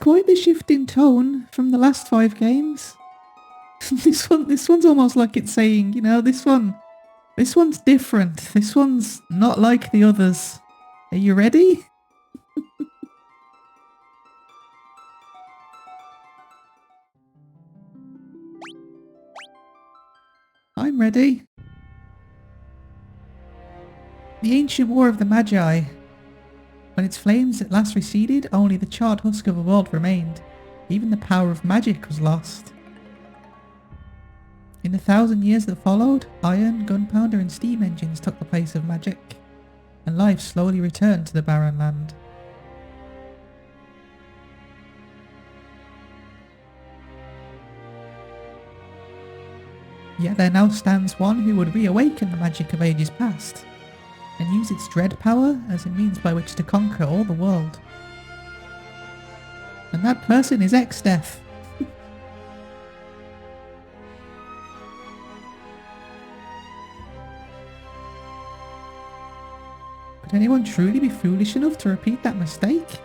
quite the shift in tone from the last 5 games. This one's almost like it's saying, you know, this one's different. This one's not like the others. Are you ready? I'm ready. The ancient war of the Magi. When its flames at last receded, only the charred husk of a world remained. Even the power of magic was lost. In the 1,000 years that followed, iron, gunpowder and steam engines took the place of magic, and life slowly returned to the barren land. Yet there now stands one who would reawaken the magic of ages past, and use its dread power as a means by which to conquer all the world. And that person is Exdeath. Could anyone truly be foolish enough to repeat that mistake?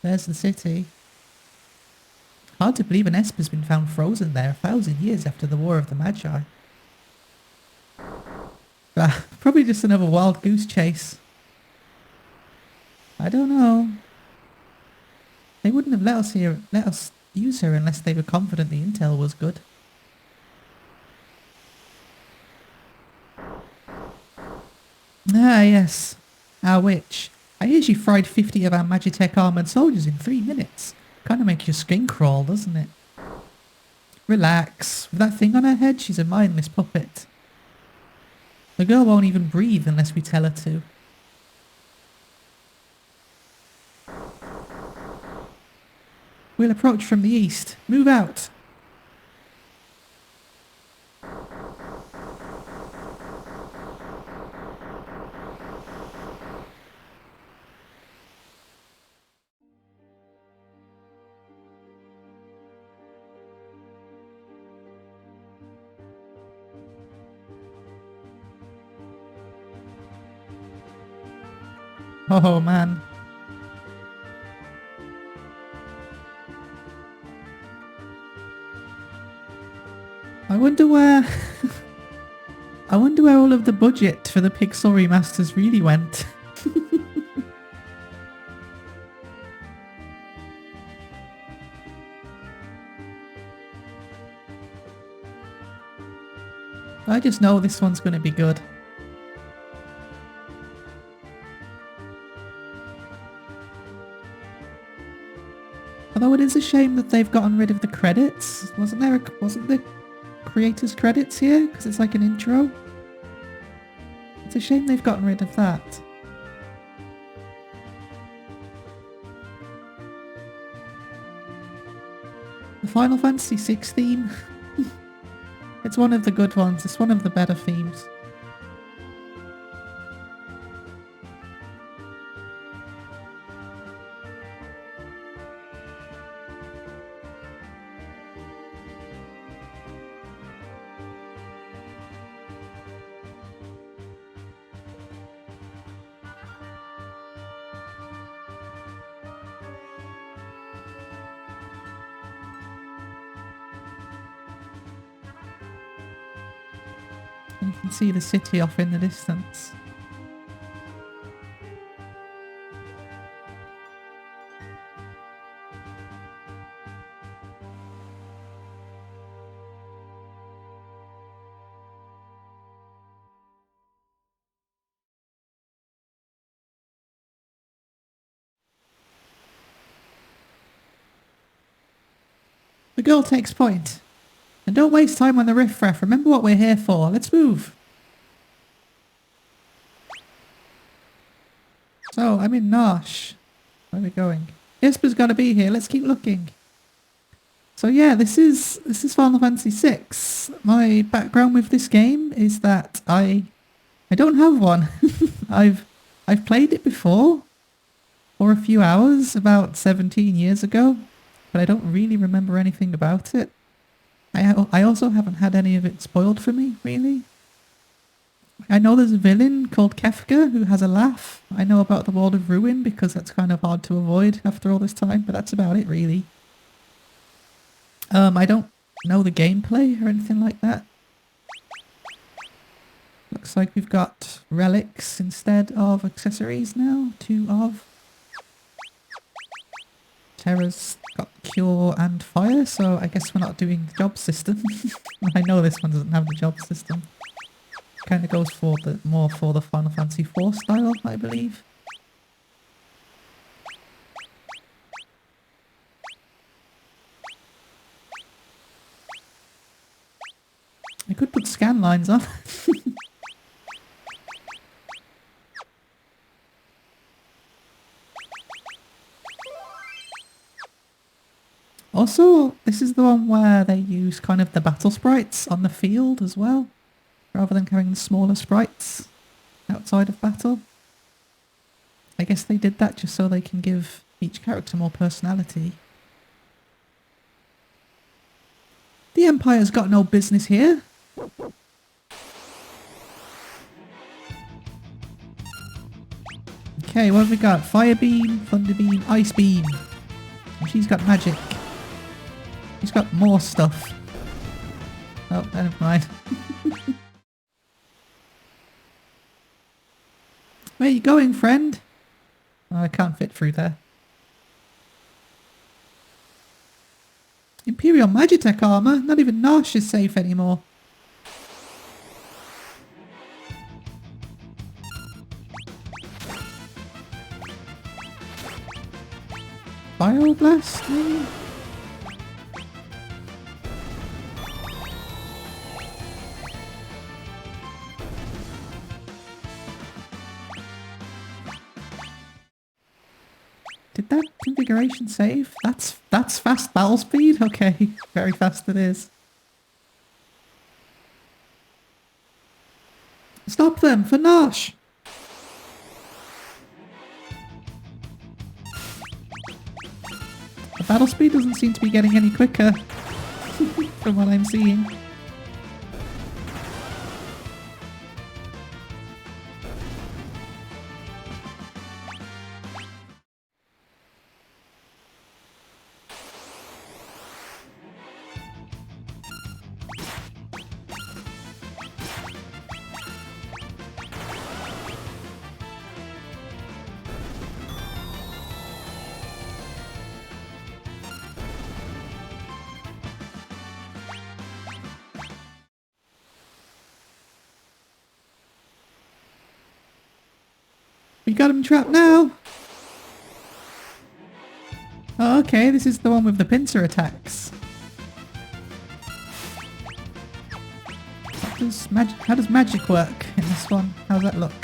There's the city. Hard to believe an Esper's been found frozen there 1,000 years after the War of the Magi. Probably just another wild goose chase. I don't know. They wouldn't have let us use her unless they were confident the intel was good. Ah yes, our witch. I hear she fried 50 of our Magitech armoured soldiers in 3 minutes. Kinda makes your skin crawl, doesn't it? Relax. With that thing on her head, she's a mindless puppet. The girl won't even breathe unless we tell her to. We'll approach from the east. Move out. Oh man. I wonder where all of the budget for the Pixel remasters really went. I just know this one's going to be good. Although it is a shame that they've gotten rid of the credits. Wasn't there creators credits here? Because it's like an intro. It's a shame they've gotten rid of that. The Final Fantasy VI theme. It's one of the good ones. It's one of the better themes. You can see the city off in the distance. The girl takes point. And don't waste time on the riffraff. Remember what we're here for. Let's move. So, I'm in Narshe. Where are we going? Jesper's got to be here. Let's keep looking. So yeah, this is Final Fantasy VI. My background with this game is that I don't have one. I've played it before for a few hours about 17 years ago, but I don't really remember anything about it. I also haven't had any of it spoiled for me, really. I know there's a villain called Kefka who has a laugh. I know about the World of Ruin because that's kind of hard to avoid after all this time, but that's about it, really. I don't know the gameplay or anything like that. Looks like we've got relics instead of accessories now. 2 of. Terra's got cure and fire, so I guess we're not doing the job system. I know this one doesn't have the job system. Kind of goes for the more for the Final Fantasy IV style, I believe. I could put scan lines on. Also, this is the one where they use kind of the battle sprites on the field as well, rather than having the smaller sprites outside of battle. I guess they did that just so they can give each character more personality. The Empire's got no business here. Okay, what have we got? Fire beam, thunder beam, ice beam. And she's got magic. She's got more stuff. Oh, never mind. Where are you going, friend? Oh, I can't fit through there. Imperial Magitech armor? Not even Narshe is safe anymore. Bioblast, maybe? Did that configuration save? That's fast battle speed? Okay, very fast it is. Stop them for Narshe! The battle speed doesn't seem to be getting any quicker from what I'm seeing. We got him trapped now! Oh, okay, this is the one with the pincer attacks. How does magic work in this one? How's that look?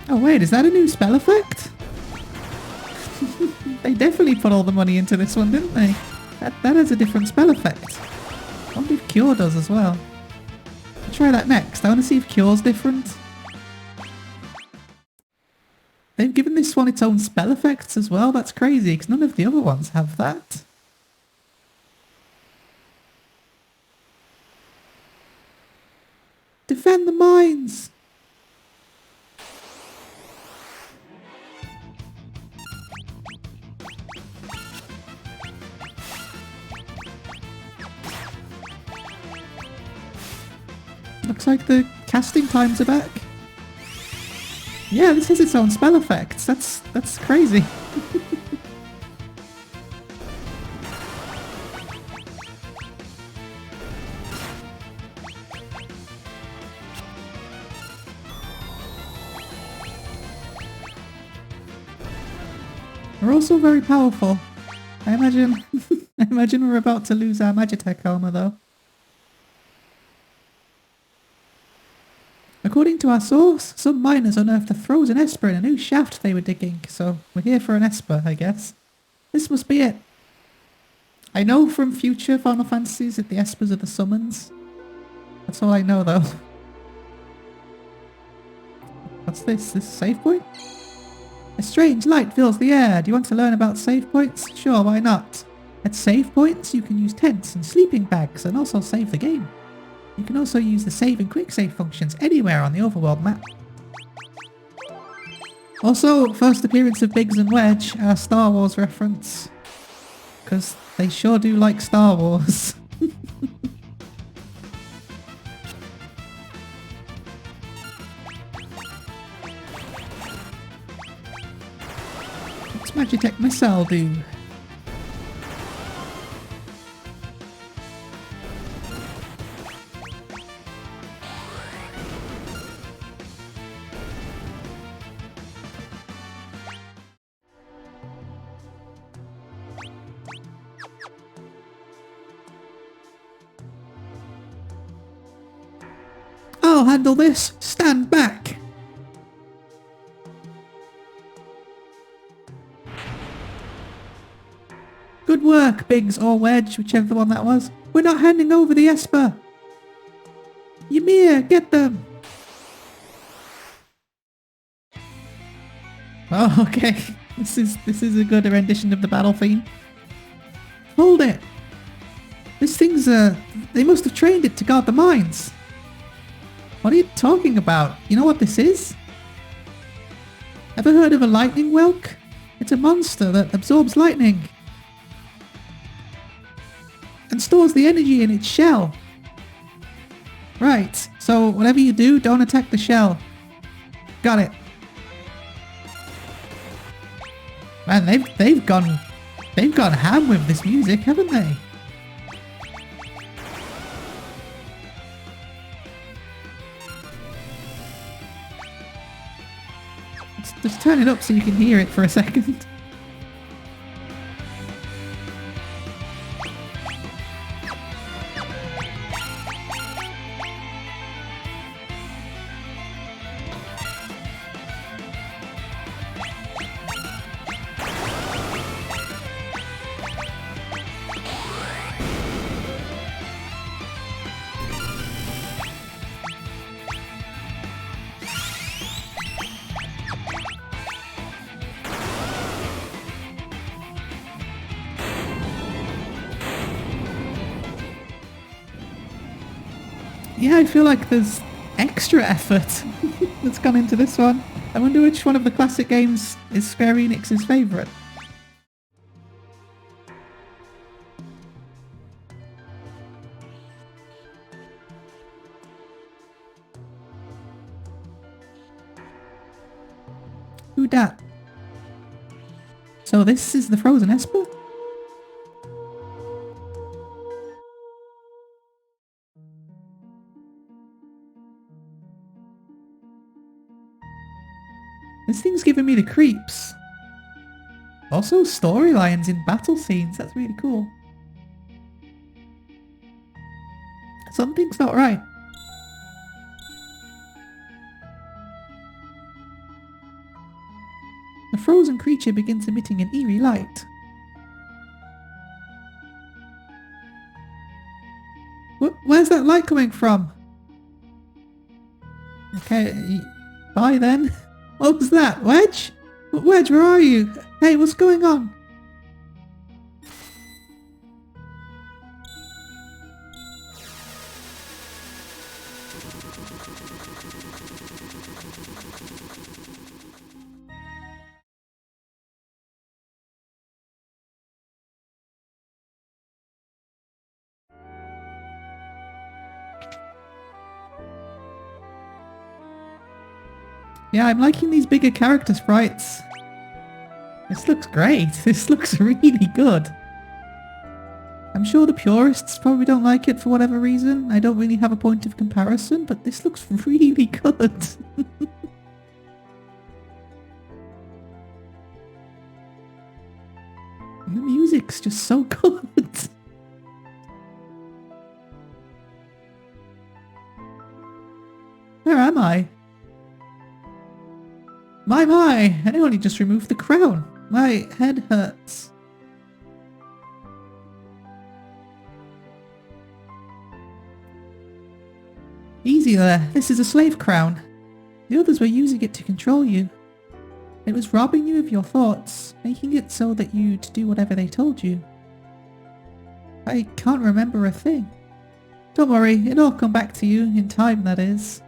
Oh wait, is that a new spell effect? They definitely put all the money into this one, didn't they? That has a different spell effect. I wonder if Cure does as well. I'll try that next. I want to see if Cure's different. They've given this one its own spell effects as well. That's crazy, because none of the other ones have that. Defend the mines! Looks like the casting times are back. Yeah, this has its own spell effects. That's crazy. We're also very powerful. I imagine we're about to lose our Magitech armor though. According to our source, some miners unearthed a frozen Esper in a new shaft they were digging, so we're here for an Esper, I guess. This must be it. I know from future Final Fantasies that the Espers are the summons. That's all I know, though. What's this? This save point? A strange light fills the air. Do you want to learn about save points? Sure, why not? At save points, you can use tents and sleeping bags and also save the game. You can also use the save and quick save functions anywhere on the overworld map. Also, first appearance of Biggs and Wedge, our Star Wars reference. Because they sure do like Star Wars. What's Magitech Missile do? I'll handle this. Stand back. Good work, Biggs or Wedge, whichever one that was. We're not handing over the Esper. Ymir, get them. Oh, okay. This is a good rendition of the battle theme. Hold it. This thing's they must have trained it to guard the mines. What are you talking about? You know what this is? Ever heard of a lightning whelk? It's a monster that absorbs lightning and stores the energy in its shell. Right, so whatever you do, don't attack the shell. Got it. Man, they've gone ham with this music, haven't they? Just turn it up so you can hear it for a second. Yeah, I feel like there's extra effort that's gone into this one. I wonder which one of the classic games is Square Enix's favourite. Who dat? So this is the Frozen Esper? This thing's giving me the creeps. Also storylines in battle scenes, that's really cool. Something's not right. The frozen creature begins emitting an eerie light. Where's that light coming from? Okay, bye then. What was that? Wedge? Wedge, where are you? Hey, what's going on? Yeah, I'm liking these bigger character sprites. This looks great. This looks really good. I'm sure the purists probably don't like it for whatever reason. I don't really have a point of comparison, but this looks really good. And the music's just so good. Where am I? My, and I only just removed the crown. My head hurts. Easy there, this is a slave crown. The others were using it to control you. It was robbing you of your thoughts, making it so that you'd do whatever they told you. I can't remember a thing. Don't worry, it'll all come back to you, in time that is.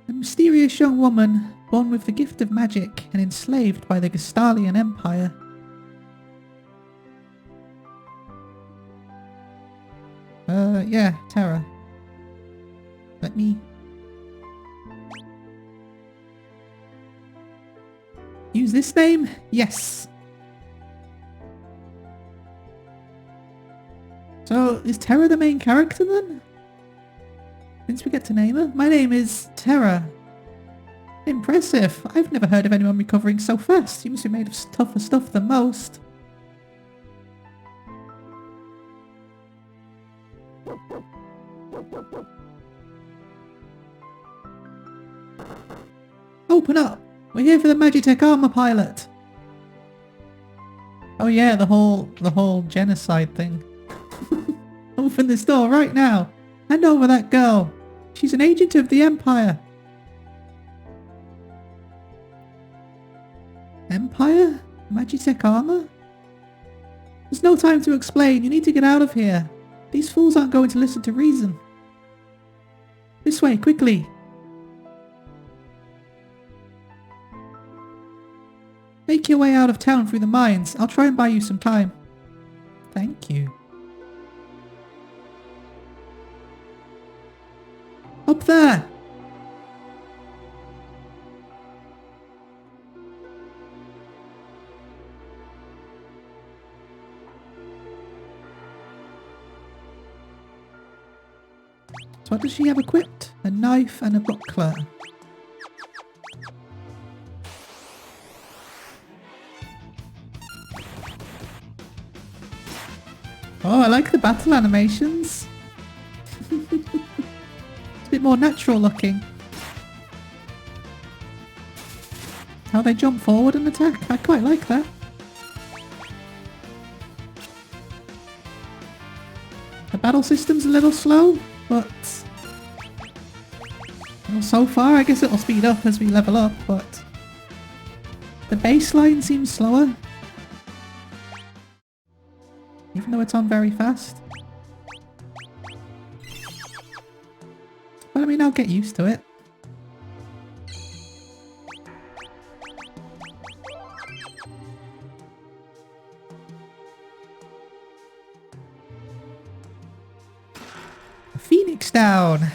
A mysterious young woman, born with the gift of magic and enslaved by the Gestalian Empire. Yeah, Terra. Let me... use this name? Yes. So, is Terra the main character then? Since we get to name her? My name is Terra. Impressive. I've never heard of anyone recovering so fast. You must be made of tougher stuff than most. Open up! We're here for the Magitech armor pilot! Oh yeah, the whole genocide thing. Open this door right now! Hand over that girl! She's an agent of the Empire! Empire? Magitech armor? There's no time to explain, you need to get out of here. These fools aren't going to listen to reason. This way, quickly! Make your way out of town through the mines. I'll try and buy you some time. Thank you. Up there! So what does she have equipped? A knife and a buckler. Oh, I like the battle animations. It's a bit more natural looking. How they jump forward and attack. I quite like that. The battle system's a little slow, but... well, so far I guess it'll speed up as we level up, but... the baseline seems slower. Even though it's on very fast. But I mean, I'll get used to it. Phoenix down!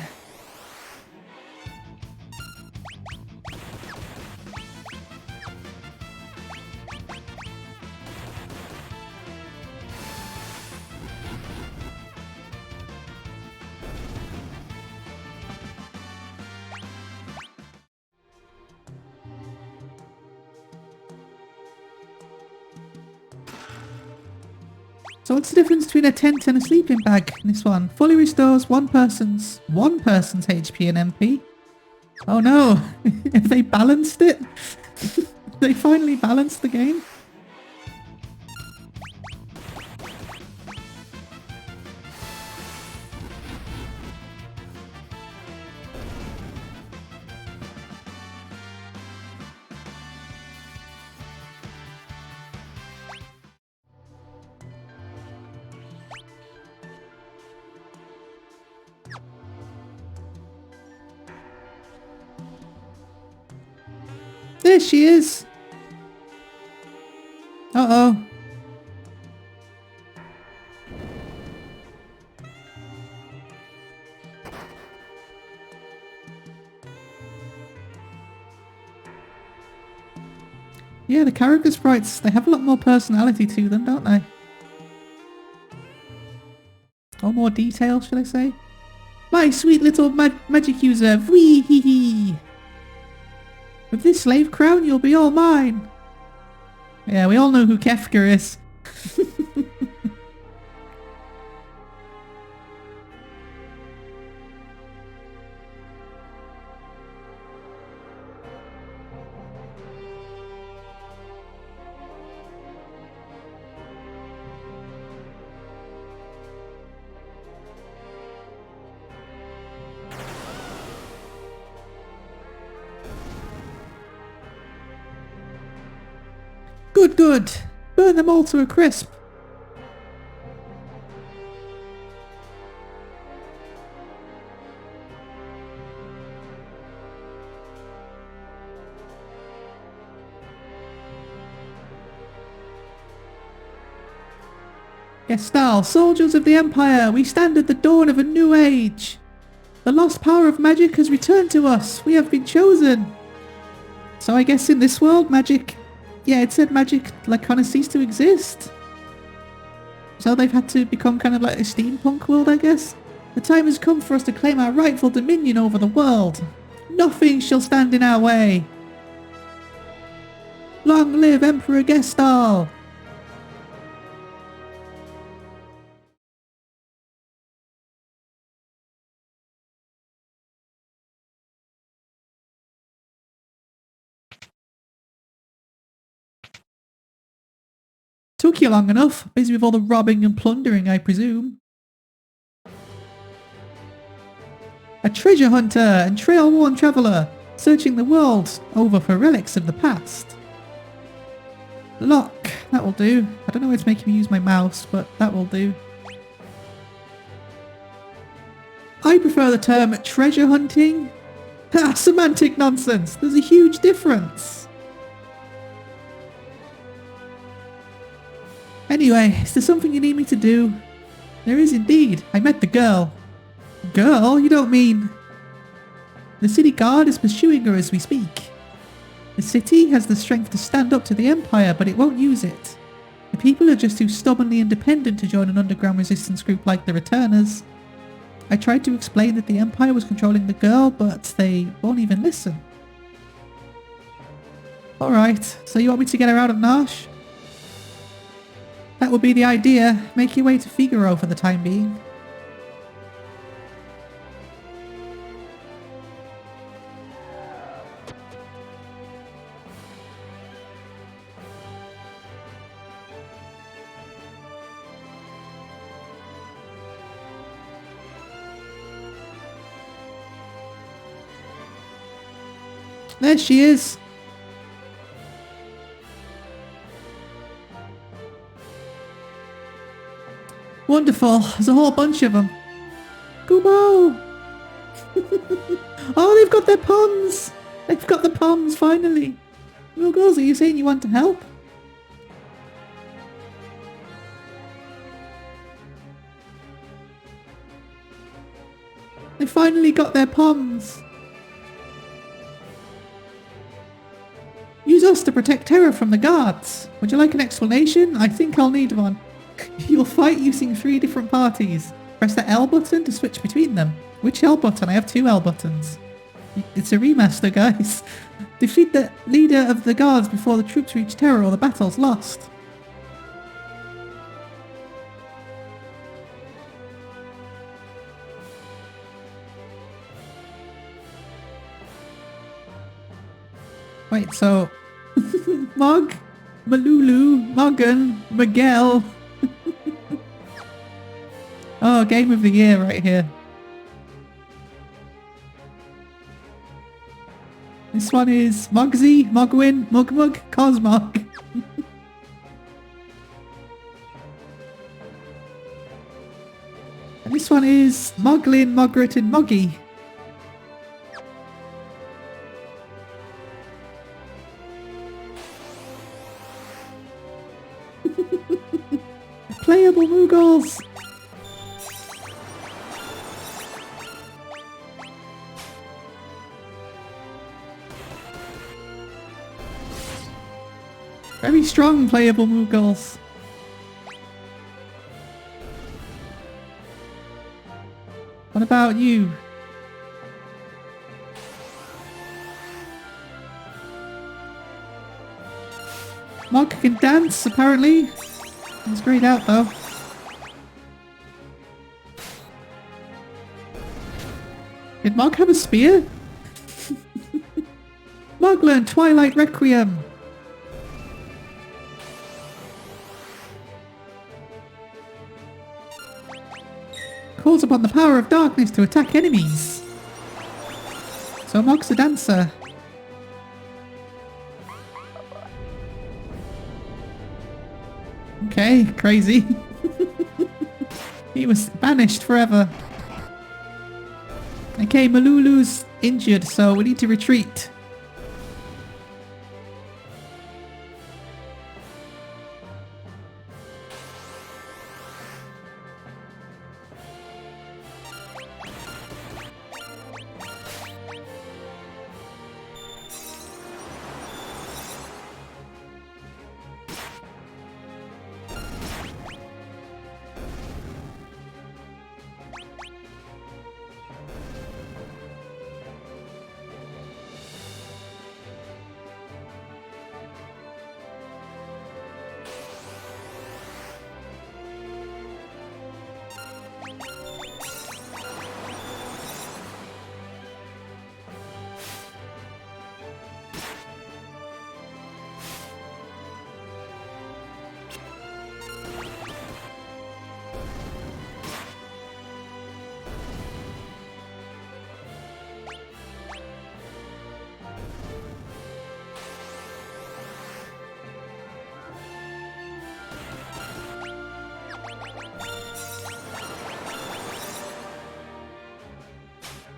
So what's the difference between a tent and a sleeping bag in this one? Fully restores one person's HP and MP. Oh no! Have they balanced it? They finally balanced the game? There she is! Uh-oh. Yeah, the character sprites, they have a lot more personality to them, don't they? Or more detail, should I say? My sweet little magic user, wee hee hee! With this slave crown, you'll be all mine! Yeah, we all know who Kefka is. Good, good. Burn them all to a crisp. Gestal, soldiers of the Empire, we stand at the dawn of a new age. The lost power of magic has returned to us. We have been chosen. So I guess in this world, magic... Yeah, it said magic, like, kind of ceased to exist. So they've had to become kind of like a steampunk world, I guess. The time has come for us to claim our rightful dominion over the world. Nothing shall stand in our way. Long live Emperor Gestal! Took you long enough. Busy with all the robbing and plundering, I presume. A treasure hunter and trail-worn traveller, searching the world over for relics of the past. Lock, that will do. I don't know why it's making me use my mouse, but that will do. I prefer the term treasure hunting. Ha! Semantic nonsense! There's a huge difference! Anyway, is there something you need me to do? There is indeed. I met the girl. Girl? You don't mean... The city guard is pursuing her as we speak. The city has the strength to stand up to the Empire, but it won't use it. The people are just too stubbornly independent to join an underground resistance group like the Returners. I tried to explain that the Empire was controlling the girl, but they won't even listen. Alright, so you want me to get her out of Narshe? That would be the idea. Make your way to Figaro for the time being. There she is. Wonderful. There's a whole bunch of them. Kubo! Oh, they've got their poms! They've got the poms, finally. Muggles, are you saying you want to help? They finally got their poms. Use us to protect Terra from the guards. Would you like an explanation? I think I'll need one. You'll fight using 3 different parties. Press the L button to switch between them. Which L button? I have 2 L buttons. It's a remaster, guys. Defeat the leader of the guards before the troops reach Terra or the battle's lost. Wait, so... Mog, Malulu, Morgan, Miguel... Oh, game of the year right here. This one is Mogsy, Mogwin, Mugmug, Cosmog. And this one is Moglin, Mogret and Moggy. Playable Moogles! Very strong playable Moogles. What about you? Mog can dance, apparently. He's grayed out, though. Did Mog have a spear? Mog learned Twilight Requiem. Calls upon the power of darkness to attack enemies. So Mog's a dancer. Okay, crazy. He was banished forever. Okay, Malulu's injured, so we need to retreat.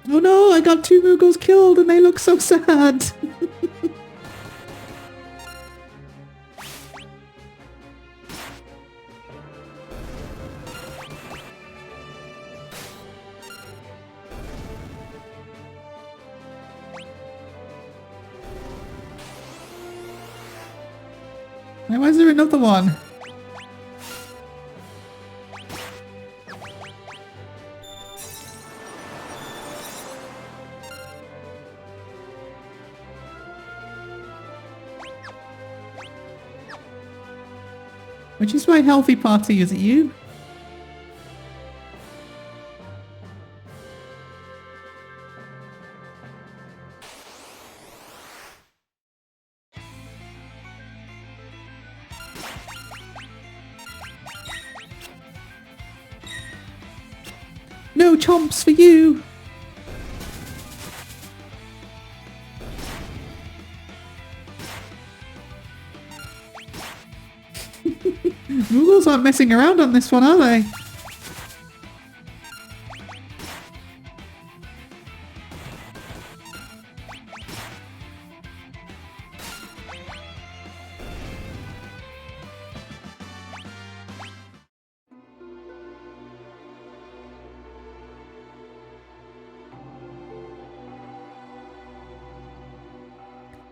Oh no, I got 2 Moogles killed and they look so sad. Why is there another one? Which is my healthy party, is it you? No chomps for you! Moogles aren't messing around on this one, are they?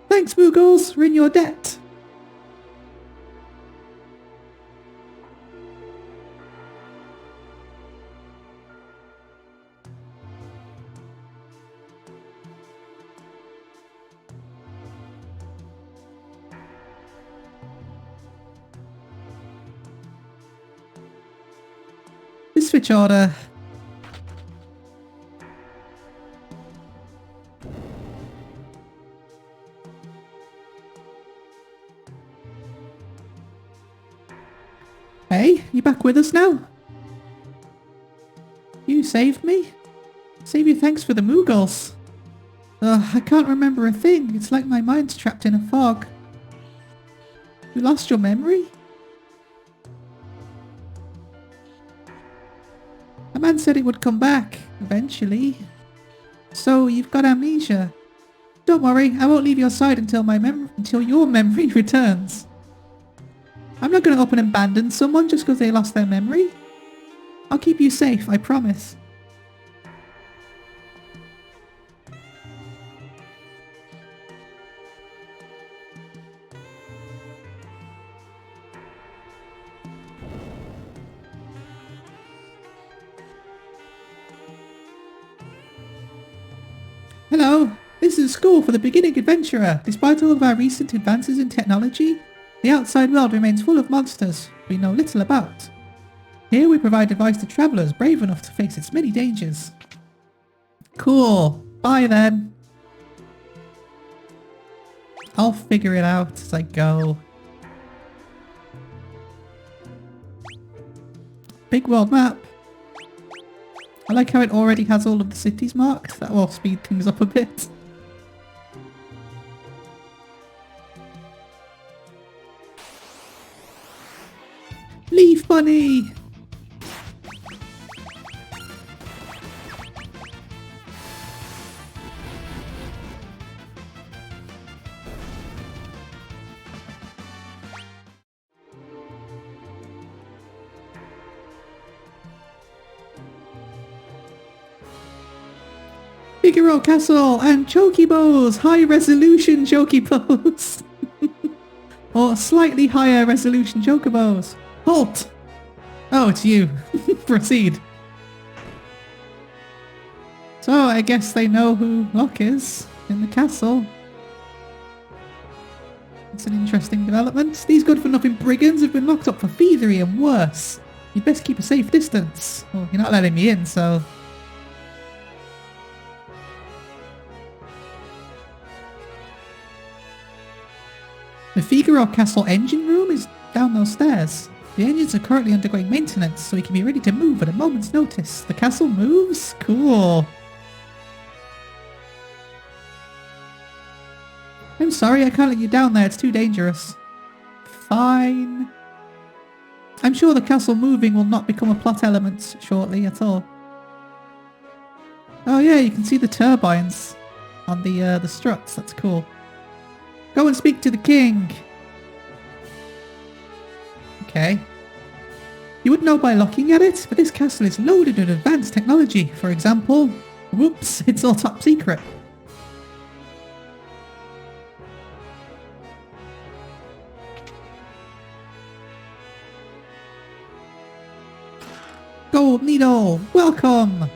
Thanks, Moogles! We're in your debt! Switch order. Hey, you back with us now? You saved me? Save you thanks for the Moogles. Ugh, I can't remember a thing. It's like my mind's trapped in a fog. You lost your memory? A man said it would come back, eventually. So, you've got amnesia. Don't worry, I won't leave your side until your memory returns. I'm not going to up and abandon someone just because they lost their memory. I'll keep you safe, I promise. Hello, this is a school for the beginning adventurer. Despite all of our recent advances in technology, The outside world remains full of monsters we know little about. Here we provide advice to travellers brave enough to face its many dangers. Cool. Bye then. I'll figure it out as I go. Big world map. I like how it already has all of the cities marked. That will speed things up a bit. Leaf bunny! Figaro Castle and Chokibos! High resolution Chokibos! Or slightly higher resolution Chocobos. Halt! Oh, it's you. Proceed. So, I guess they know who Locke is in the castle. It's an interesting development. These good-for-nothing brigands have been locked up for thievery and worse. You'd best keep a safe distance. Well, you're not letting me in, so... The Figaro Castle engine room is down those stairs. The engines are currently undergoing maintenance, so we can be ready to move at a moment's notice. The castle moves? Cool. I'm sorry, I can't let you down there. It's too dangerous. Fine. I'm sure the castle moving will not become a plot element shortly at all. Oh yeah, you can see the turbines on the struts. That's cool. Go and speak to the king. Okay. You would know by looking at it, but this castle is loaded with advanced technology. For example, whoops, it's all top secret. Gold needle, welcome.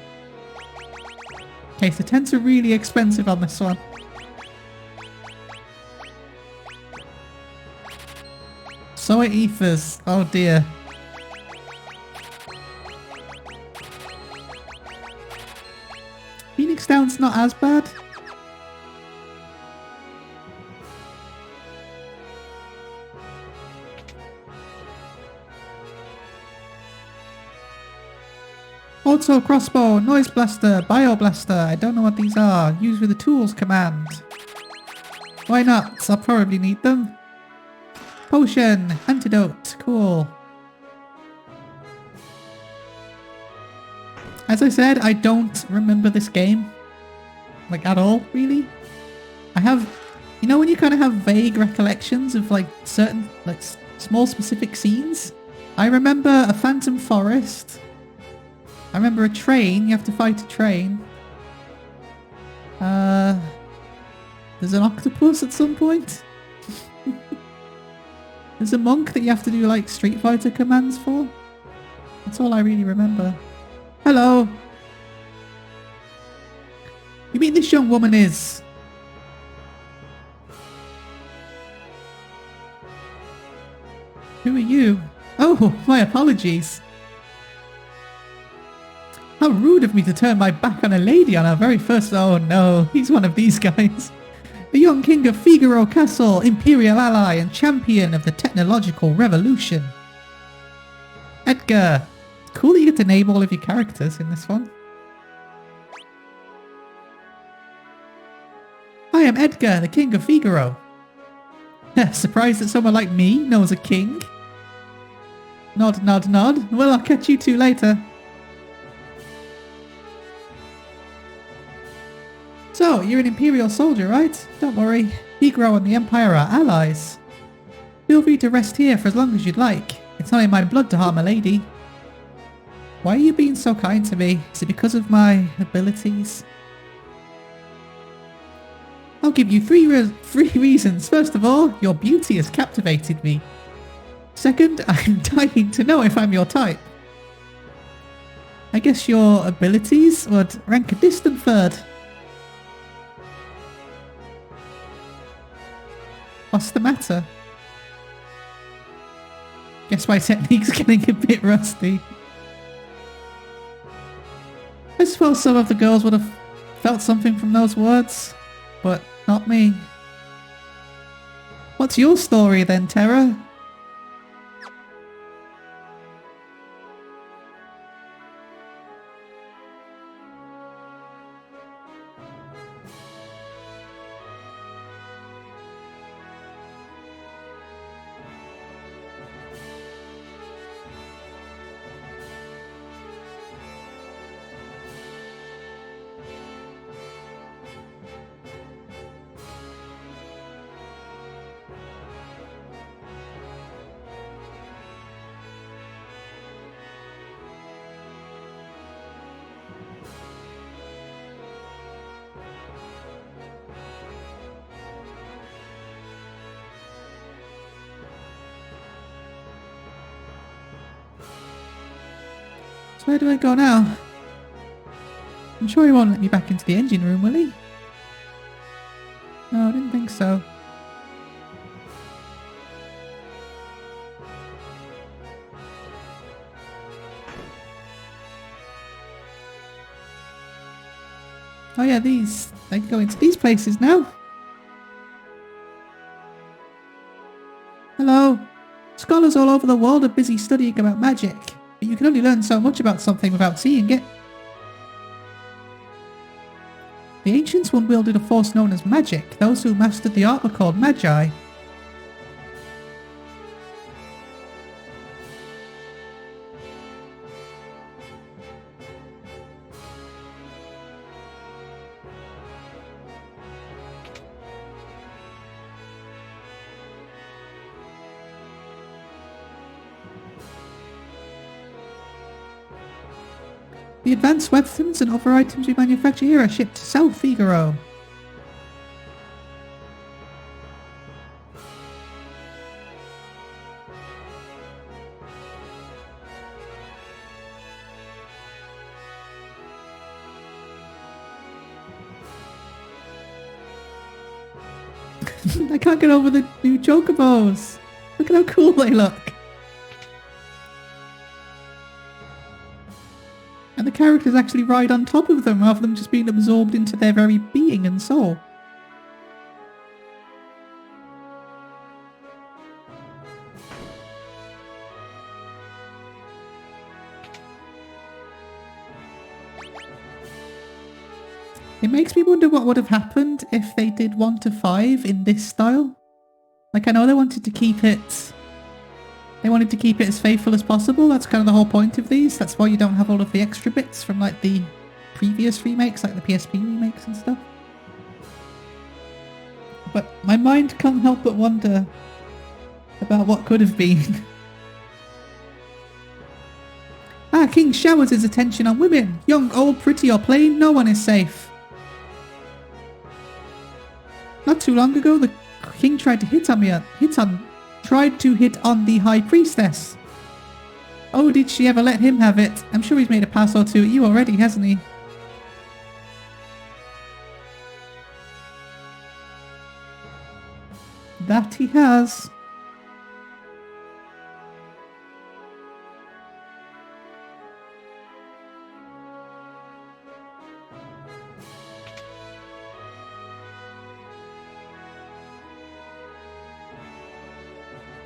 Okay, so tents are really expensive on this one. So are ethers. Oh dear. Phoenix Down's not as bad. Auto crossbow, noise blaster, bio blaster. I don't know what these are. Use with the tools command. Why not? I'll probably need them. Potion, antidote, cool. As I said, I don't remember this game. Like, at all, really. I have, you know when you kind of have vague recollections of like certain, like small specific scenes? I remember a phantom forest. I remember a train, you have to fight a train. There's an octopus at some point. There's a monk that you have to do like Street Fighter commands for. That's all I really remember. Hello! You mean this young woman is... Who are you? Oh, my apologies. How rude of me to turn my back on a lady on our very first... Oh no, he's one of these guys. The young king of Figaro Castle, imperial ally and champion of the technological revolution. Edgar. Cool that you get to name all of your characters in this one. I am Edgar, the king of Figaro. Surprised that someone like me knows a king? Nod, nod, nod. Well, I'll catch you two later. So, you're an Imperial soldier, right? Don't worry, Figaro and the Empire are allies. Feel free to rest here for as long as you'd like. It's not in my blood to harm a lady. Why are you being so kind to me? Is it because of my abilities? I'll give you three reasons. First of all, your beauty has captivated me. Second, I'm dying to know if I'm your type. I guess your abilities would rank a distant third. What's the matter? Guess my technique's getting a bit rusty. I suppose some of the girls would have felt something from those words, but not me. What's your story then, Terra? So where do I go now? I'm sure he won't let me back into the engine room, will he? No, I didn't think so. Oh yeah, these. I can go into these places now. Hello. Scholars all over the world are busy studying about magic, but you can only learn so much about something without seeing it. The ancients once wielded a force known as magic. Those who mastered the art were called magi. The advanced weapons and other items we manufacture here are shipped to South Figaro. I can't get over the new chocobos. Look at how cool they look. And the characters actually ride on top of them rather than just being absorbed into their very being and soul. It makes me wonder what would have happened if they did 1 to 5 in this style. Like, I know they wanted to keep it... They wanted to keep it as faithful as possible. That's kind of the whole point of these. That's why you don't have all of the extra bits from like the previous remakes, like the PSP remakes and stuff. But my mind can't help but wonder about what could have been. Ah, King showers his attention on women. Young, old, pretty or plain, no one is safe. Not too long ago, the king tried to hit on the High Priestess. Oh, did she ever let him have it? I'm sure he's made a pass or two at you already, hasn't he? That he has.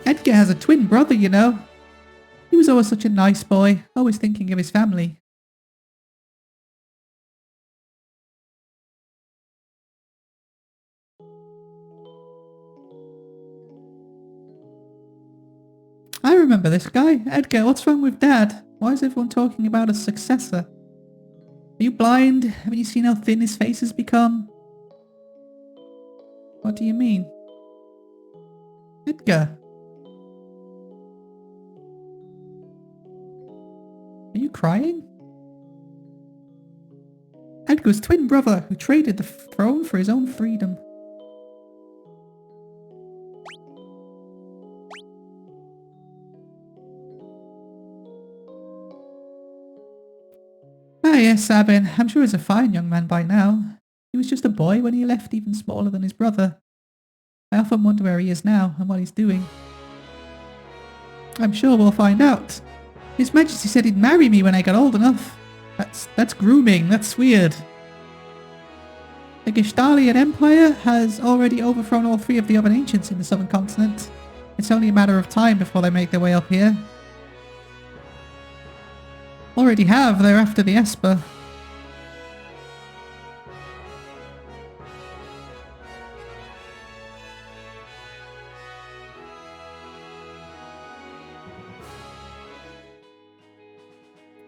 Edgar has a twin brother, you know. He was always such a nice boy, always thinking of his family. I remember this guy. Edgar, what's wrong with Dad? Why is everyone talking about a successor? Are you blind? Haven't you seen how thin his face has become? What do you mean? Edgar. Are you crying? Edgar's twin brother, who traded the throne for his own freedom. Ah yes, Sabin. I'm sure he's a fine young man by now. He was just a boy when he left, even smaller than his brother. I often wonder where he is now and what he's doing. I'm sure we'll find out. His Majesty said he'd marry me when I got old enough. That's grooming, that's weird. The Gestalian Empire has already overthrown all 3 of the other ancients in the southern continent. It's only a matter of time before they make their way up here. Already have, they're after the Esper.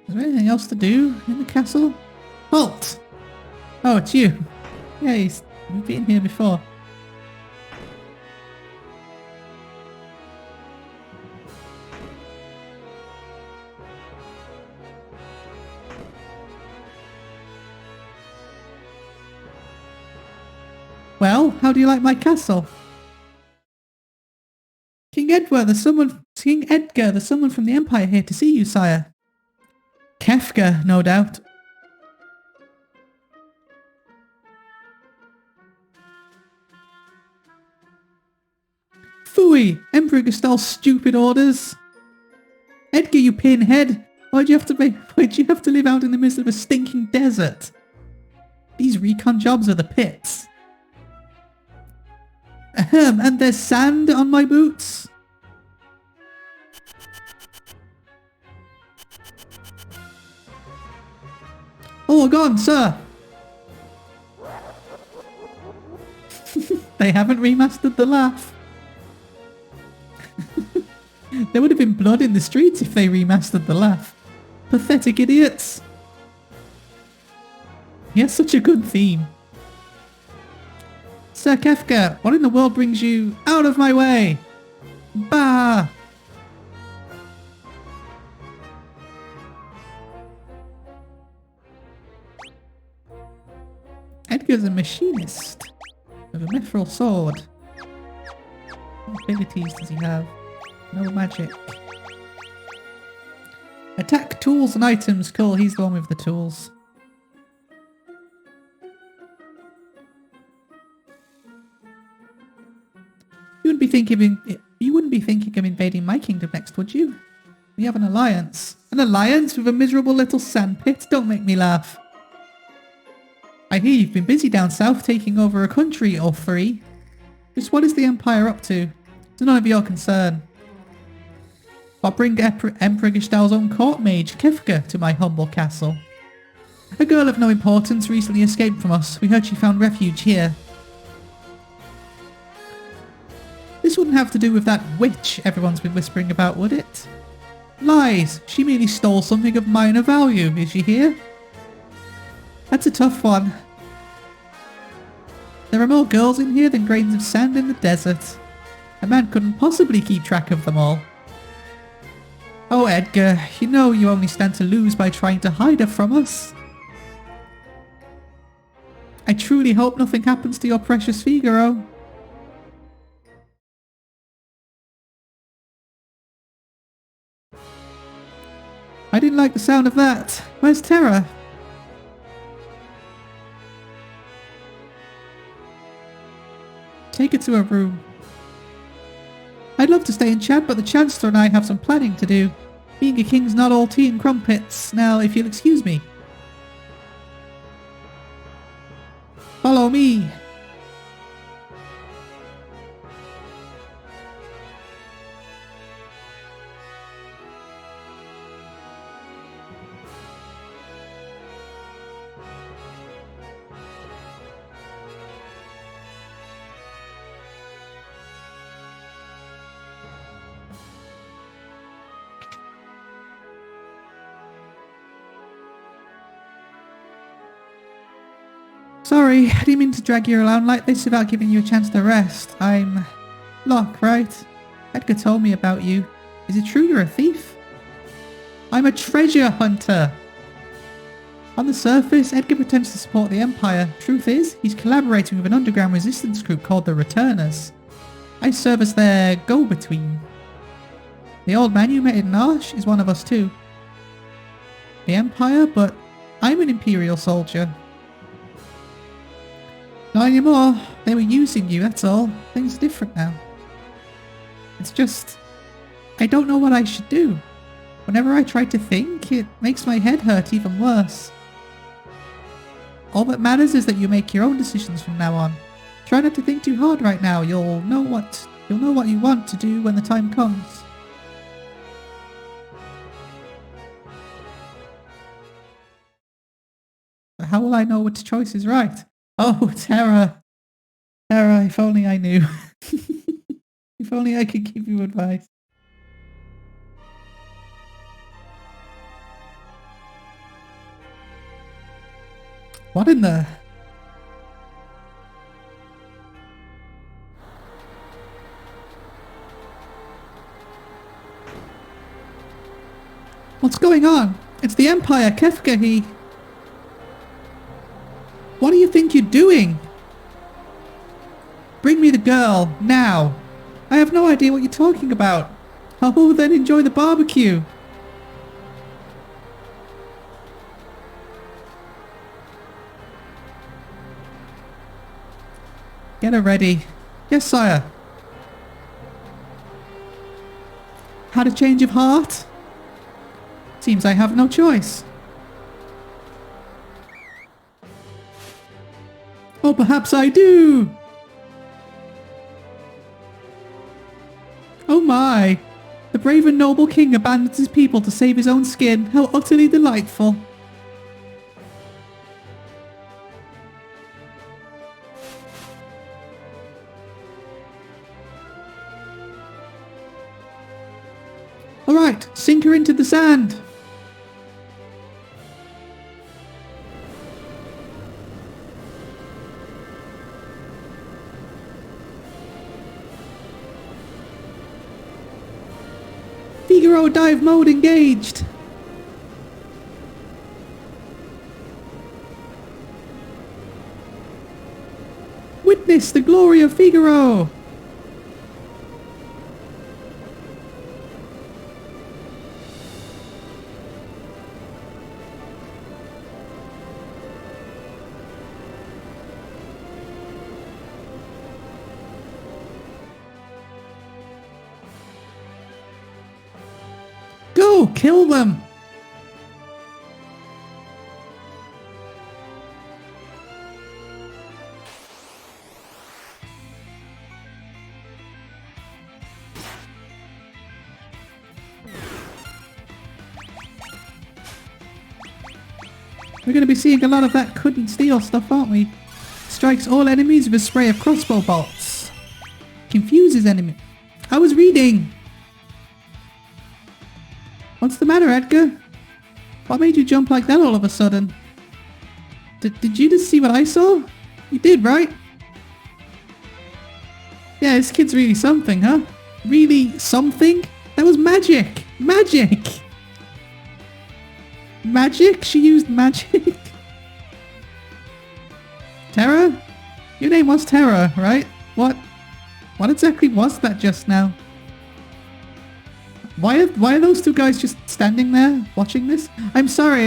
Is there anything else to do in the castle? Halt! Oh, it's you. Yeah, we've been here before. Well, how do you like my castle? King Edgar, there's someone from the Empire here to see you, sire. Kefka, no doubt. Phooey! Emperor Gestal's stupid orders! Edgar, you pinhead! Why'd you have to live out in the middle of a stinking desert? These recon jobs are the pits. Ahem, and there's sand on my boots? Oh, gone, sir! They haven't remastered the laugh. There would have been blood in the streets if they remastered the laugh. Pathetic idiots. He has such a good theme. Sir Kefka, what in the world brings you out of my way? Bah! Edgar's a machinist with a mithril sword. What abilities does he have? No magic. Attack tools and items. Cool, he's the one with the tools. You wouldn't be thinking of invading my kingdom next, would you? We have an alliance. An alliance with a miserable little sandpit? Don't make me laugh. I hear you've been busy down south taking over a country or 3. Just what is the Empire up to? It's none of your concern. But bring Emperor Gestal's own court mage, Kefka, to my humble castle. A girl of no importance recently escaped from us. We heard she found refuge here. This wouldn't have to do with that witch everyone's been whispering about, would it? Lies! She merely stole something of minor value, is she here? That's a tough one. There are more girls in here than grains of sand in the desert. A man couldn't possibly keep track of them all. Oh Edgar, you know you only stand to lose by trying to hide her from us. I truly hope nothing happens to your precious Figaro. I didn't like the sound of that. Where's Terra? Take her to her room. I'd love to stay and chat, but the Chancellor and I have some planning to do. Being a king's not all tea and crumpets. Now, if you'll excuse me. Follow me. Sorry, I didn't mean to drag you around like this without giving you a chance to rest. I'm... Locke, right? Edgar told me about you. Is it true you're a thief? I'm a treasure hunter! On the surface, Edgar pretends to support the Empire. Truth is, he's collaborating with an underground resistance group called the Returners. I serve as their go-between. The old man you met in Narshe is one of us too. The Empire, but I'm an Imperial soldier. Not anymore. They were using you, that's all. Things are different now. It's just... I don't know what I should do. Whenever I try to think, it makes my head hurt even worse. All that matters is that you make your own decisions from now on. Try not to think too hard right now. You'll know what you want to do when the time comes. But how will I know which choice is right? Oh, Terra. Terra, if only I knew. If only I could give you advice. What in the... What's going on? It's the Empire, Kefka, he... What do you think you're doing? Bring me the girl, now. I have no idea what you're talking about. Oh, then enjoy the barbecue. Get her ready. Yes, sire. Had a change of heart? Seems I have no choice. Oh, perhaps I do. Oh my. The brave and noble king abandons his people to save his own skin. How utterly delightful. Alright, sink her into the sand. Figaro dive mode engaged. Witness the glory of Figaro. Go, kill them! We're going to be seeing a lot of that couldn't steal stuff, aren't we? Strikes all enemies with a spray of crossbow bolts. Confuses enemy. I was reading! What's the matter, Edgar? What made you jump like that all of a sudden? Did you just see what I saw? You did, right? Yeah, this kid's really something, huh? Really something? That was magic! Magic! Magic? She used magic? Terra? Your name was Terra, right? What exactly was that just now? Why are those two guys just standing there watching this? I'm sorry,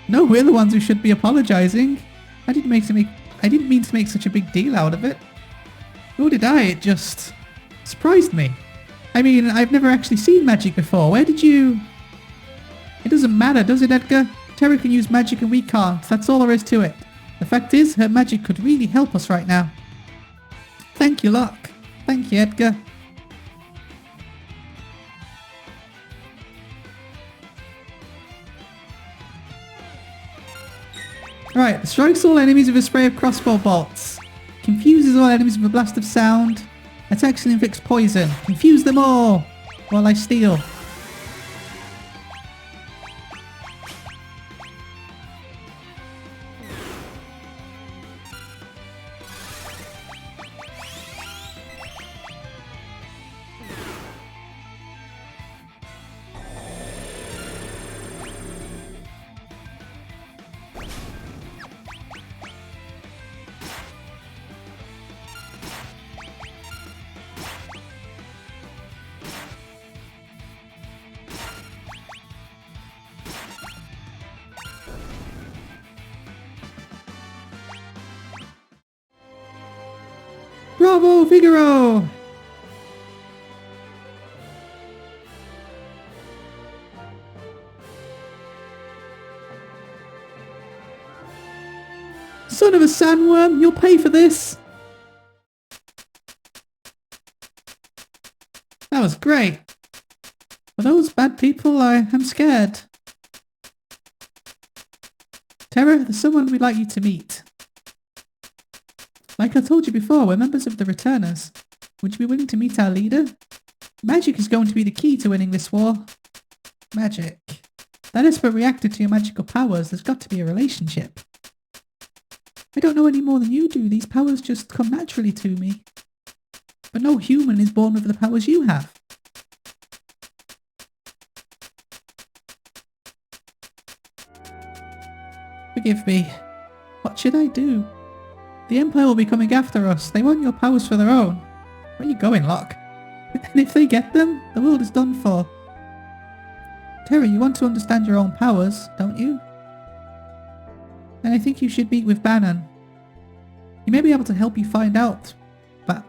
No, we're the ones who should be apologizing. I didn't mean to make such a big deal out of it. Nor did I, it just surprised me. I mean, I've never actually seen magic before. Where did you... It doesn't matter, does it, Edgar? Terra can use magic and we can't. That's all there is to it. The fact is, her magic could really help us right now. Thank you, Locke. Thank you, Edgar. Right, strikes all enemies with a spray of crossbow bolts. Confuses all enemies with a blast of sound. Attacks and inflicts poison. Confuse them all while I steal. Bravo, Figaro! Son of a sandworm, you'll pay for this! That was great. For those bad people, I'm scared. Terra, there's someone we'd like you to meet. Like I told you before, we're members of the Returners. Would you be willing to meet our leader? Magic is going to be the key to winning this war. Magic. That is but reacted to your magical powers. There's got to be a relationship. I don't know any more than you do. These powers just come naturally to me. But no human is born with the powers you have. Forgive me. What should I do? The Empire will be coming after us. They want your powers for their own. Where are you going, Locke? And if they get them, the world is done for. Terra, you want to understand your own powers, don't you? Then I think you should meet with Banon. He may be able to help you find out, but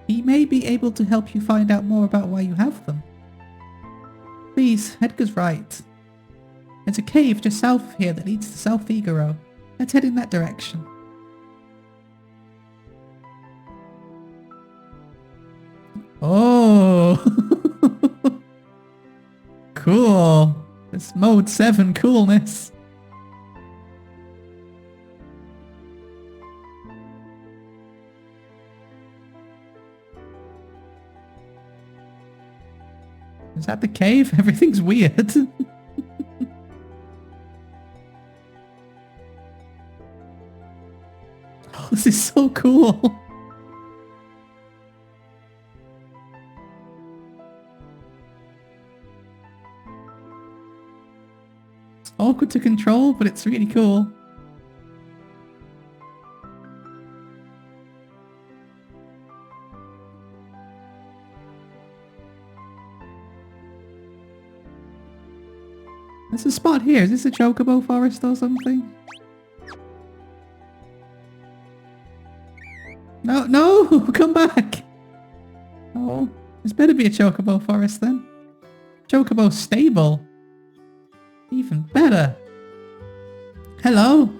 he may be able to help you find out more about why you have them. Please, Edgar's right. There's a cave just south of here that leads to South Figaro. Let's head in that direction. Oh! Cool. This mode 7 coolness. Is that the cave? Everything's weird. Oh, this is so cool. It's awkward to control, but it's really cool. There's a spot here. Is this a chocobo forest or something? No, no! Come back! Oh, this better be a chocobo forest then. Chocobo stable. Even better. Hello!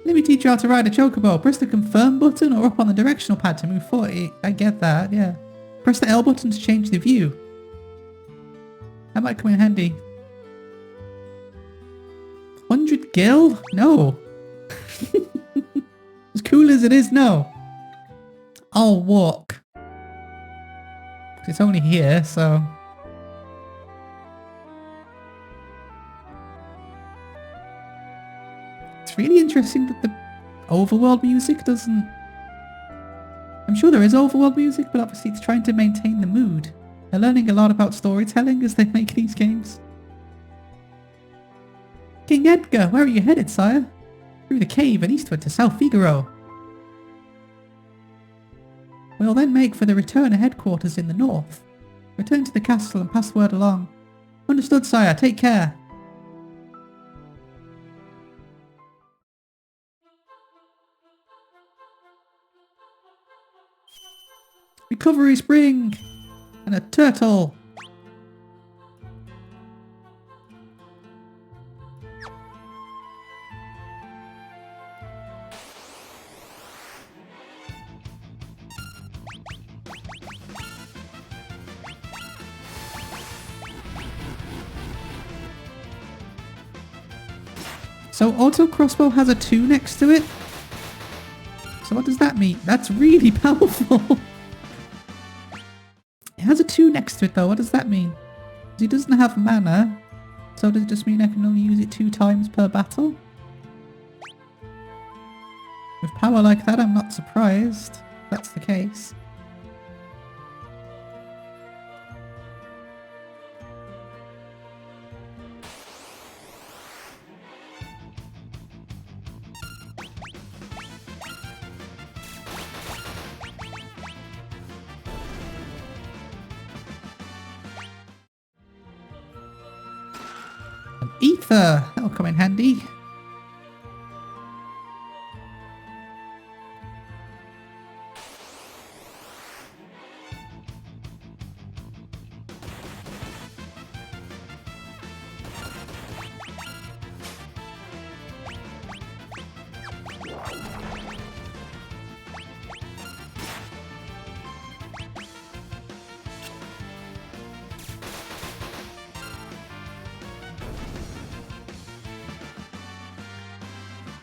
Let me teach you how to ride a chocobo. Press the confirm button or up on the directional pad to move forward. I get that, yeah. Press the L button to change the view. That might come in handy. 100 gil? No. As cool as it is, no. I'll walk. It's only here, so... It's really interesting that the overworld music doesn't... I'm sure there is overworld music, but obviously it's trying to maintain the mood. They're learning a lot about storytelling as they make these games. King Edgar, where are you headed, sire? Through the cave and eastward to South Figaro. We'll then make for the Returner headquarters in the north. Return to the castle and pass word along. Understood, sire. Take care. Recovery spring! And a turtle! So auto crossbow has a 2 next to it? So what does that mean? That's really powerful! It has a 2 next to it though, what does that mean? Because he doesn't have mana, so does it just mean I can only use it 2 times per battle? With power like that, I'm not surprised if that's the case. Ether! That'll come in handy.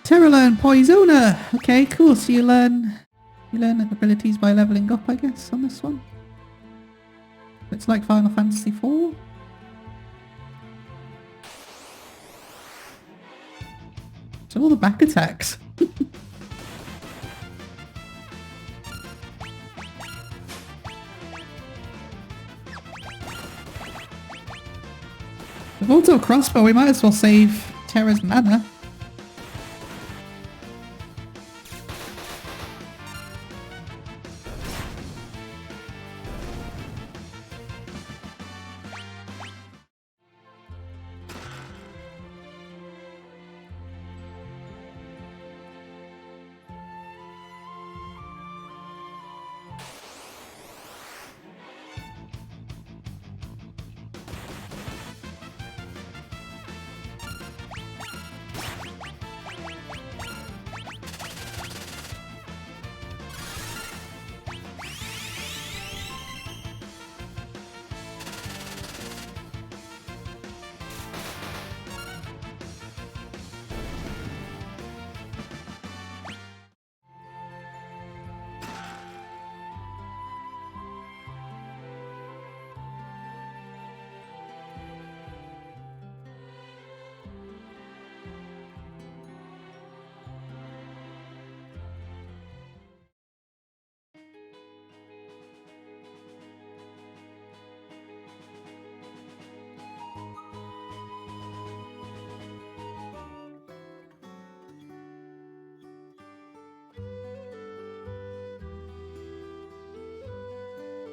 Terra learn Poisona. Okay, cool. So you learn abilities by leveling up, I guess, on this one. It's like Final Fantasy IV. So all the back attacks. With auto crossbow, we might as well save Terra's mana.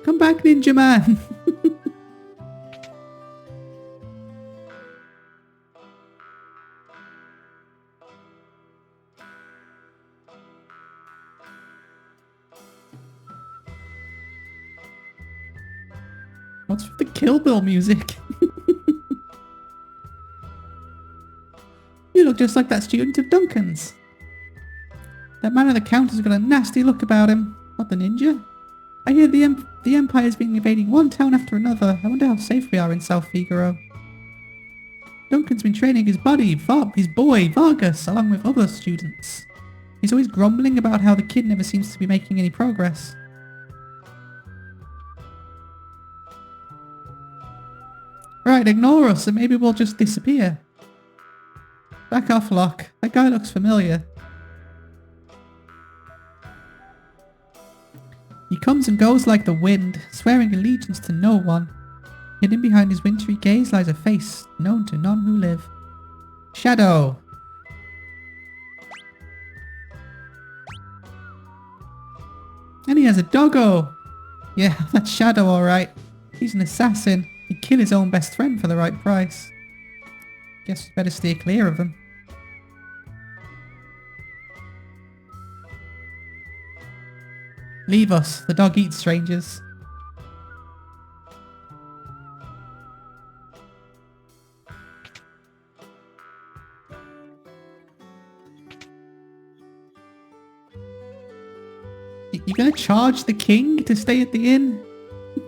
Come back, Ninja Man! What's with the Kill Bill music? You look just like that student of Duncan's. That man at the counter's got a nasty look about him. What, the ninja? I hear the Empire's been invading one town after another. I wonder how safe we are in South Figaro. Duncan's been training his buddy, his boy, Vargas, along with other students. He's always grumbling about how the kid never seems to be making any progress. Right, ignore us and maybe we'll just disappear. Back off, Locke. That guy looks familiar. He comes and goes like the wind, swearing allegiance to no one. Hidden behind his wintry gaze lies a face known to none who live. Shadow. And he has a doggo. Yeah, that's Shadow alright. He's an assassin. He'd kill his own best friend for the right price. Guess we better steer clear of him. Leave us. The dog eats strangers. You're gonna charge the king to stay at the inn?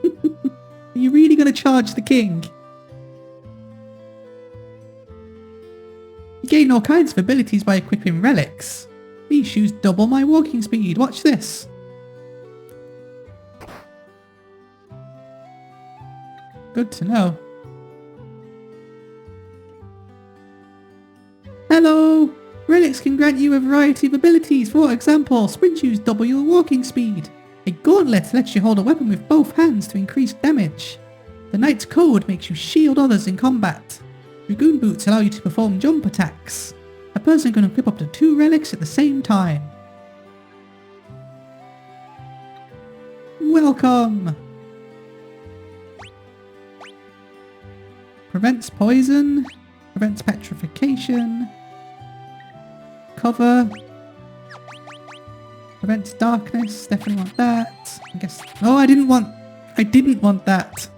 Are you really gonna charge the king? You gain all kinds of abilities by equipping relics. These shoes double my walking speed. Watch this. Good to know. Hello! Relics can grant you a variety of abilities. For example, sprint shoes double your walking speed. A gauntlet lets you hold a weapon with both hands to increase damage. The Knight's Code makes you shield others in combat. Dragoon boots allow you to perform jump attacks. A person can equip up to 2 relics at the same time. Welcome! Prevents poison, prevents petrification, cover, prevents darkness, definitely want that. I guess, oh, I didn't want that.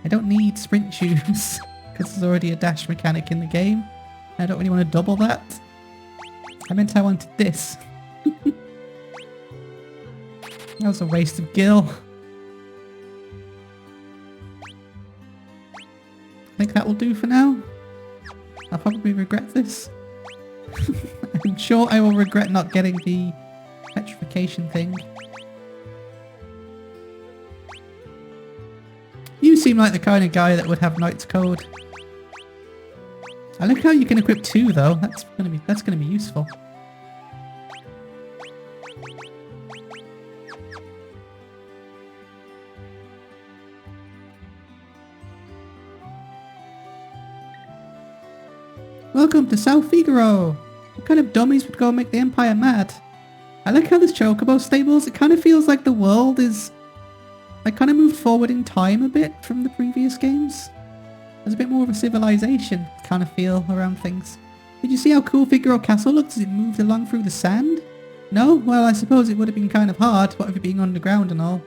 I don't need sprint shoes, because there's already a dash mechanic in the game. I don't really want to double that. I meant I wanted this. That was a waste of gil. I think that will do for now. I'll probably regret this. I'm sure I will regret not getting the petrification thing. You seem like the kind of guy that would have Knight's Code. I like how you can equip 2 though. That's gonna be useful. Welcome to South Figaro! What kind of dummies would go and make the Empire mad? I like how this Chocobo stables, it kind of feels like the world is... like kind of moved forward in time a bit from the previous games. There's a bit more of a civilization kind of feel around things. Did you see how cool Figaro Castle looked as it moved along through the sand? No? Well, I suppose it would have been kind of hard, what with it being underground and all.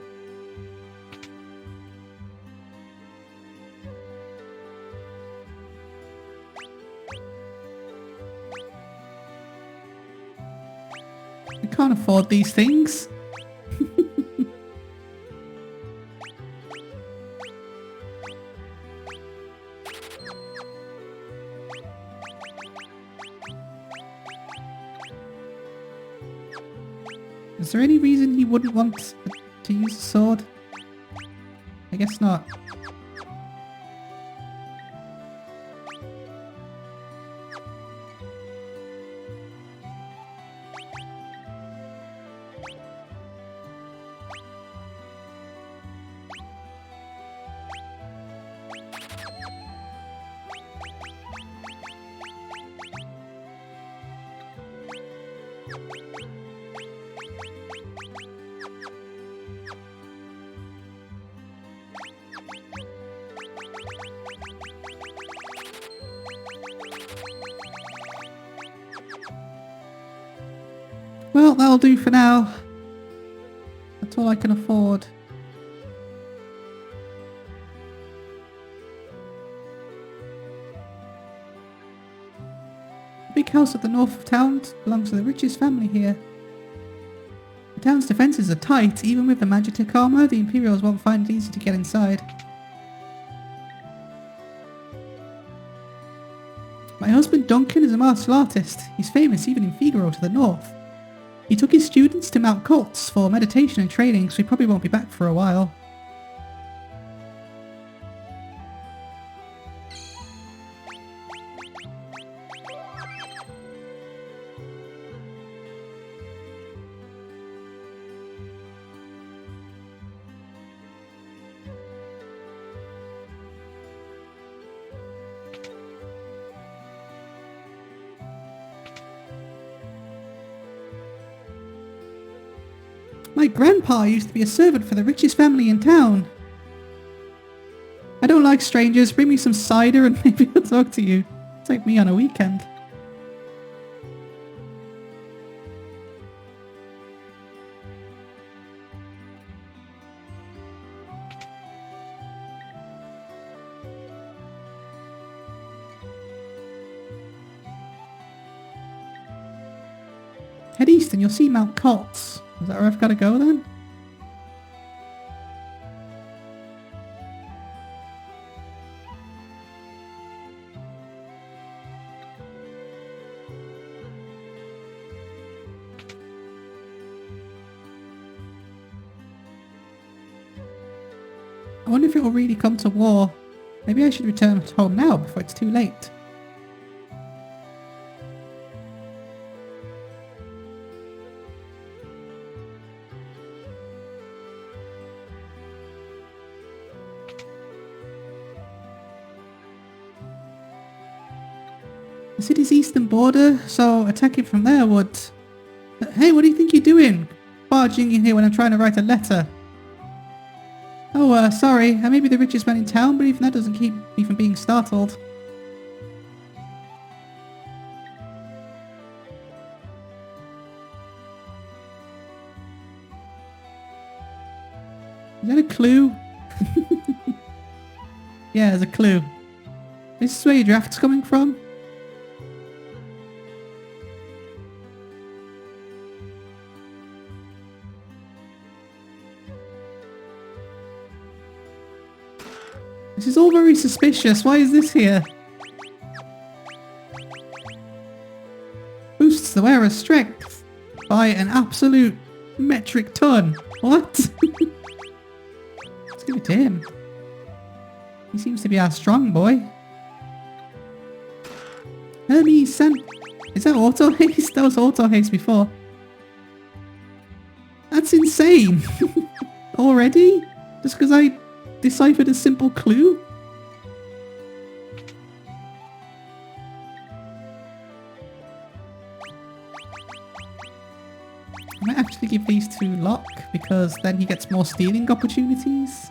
I can't afford these things. Is there any reason he wouldn't want to use a sword? I guess not. Well, that'll do for now. That's all I can afford. The big house at the north of town belongs to the richest family here. The town's defences are tight. Even with the Magitek armour, the Imperials won't find it easy to get inside. My husband Duncan is a martial artist. He's famous even in Figaro to the north. He took his students to Mount Colts for meditation and training, so he probably won't be back for a while. My grandpa used to be a servant for the richest family in town. I don't like strangers. Bring me some cider and maybe I'll talk to you. Take me on a weekend. Head east and you'll see Mount Colts. Is that where I've got to go then? I wonder if it will really come to war. Maybe I should return home now before it's too late. The city's eastern border, so attacking from there would... Hey, what do you think you're doing? Barging in here when I'm trying to write a letter. Oh, sorry, I may be the richest man in town, but even that doesn't keep me from being startled. Is that a clue? Yeah, there's a clue. This is where your draft's coming from? This is all very suspicious. Why is this here? the wearer's strength by an absolute metric ton. What? Let's give it to him. He seems to be our strong boy. Hermes San... Is that auto haste? That was auto haste before. That's insane. Already? Just because I deciphered a simple clue? I might actually give these to Locke, because then he gets more stealing opportunities.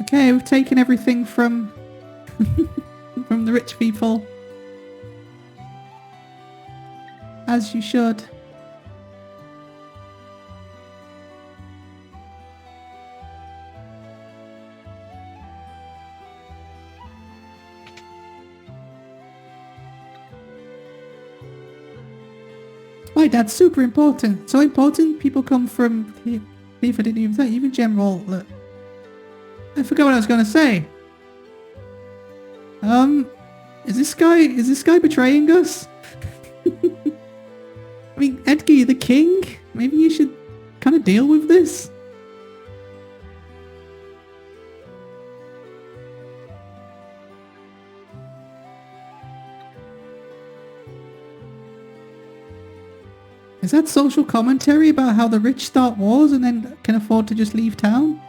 Okay, we've taken everything from from the rich people. As you should. My dad's super important. So important, people come from here. If I didn't even say, even General... I forgot what I was going to say. Is this guy betraying us? I mean, Edgar, you're the king? Maybe you should kind of deal with this? Is that social commentary about how the rich start wars and then can afford to just leave town?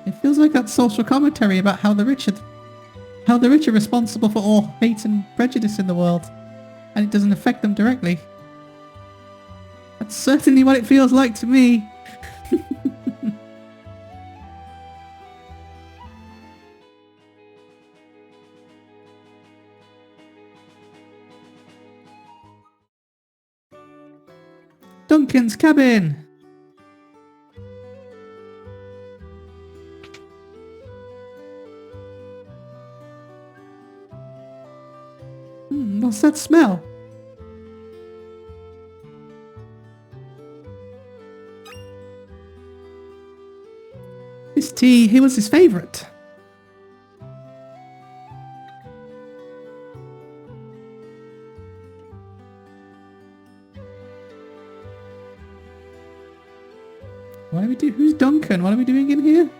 It feels like that's social commentary about how the rich are responsible for all hate and prejudice in the world, and it doesn't affect them directly. That's certainly what it feels like to me. Duncan's cabin! What's that smell? This tea, he was his favourite. What do we do? Who's Duncan? What are we doing in here?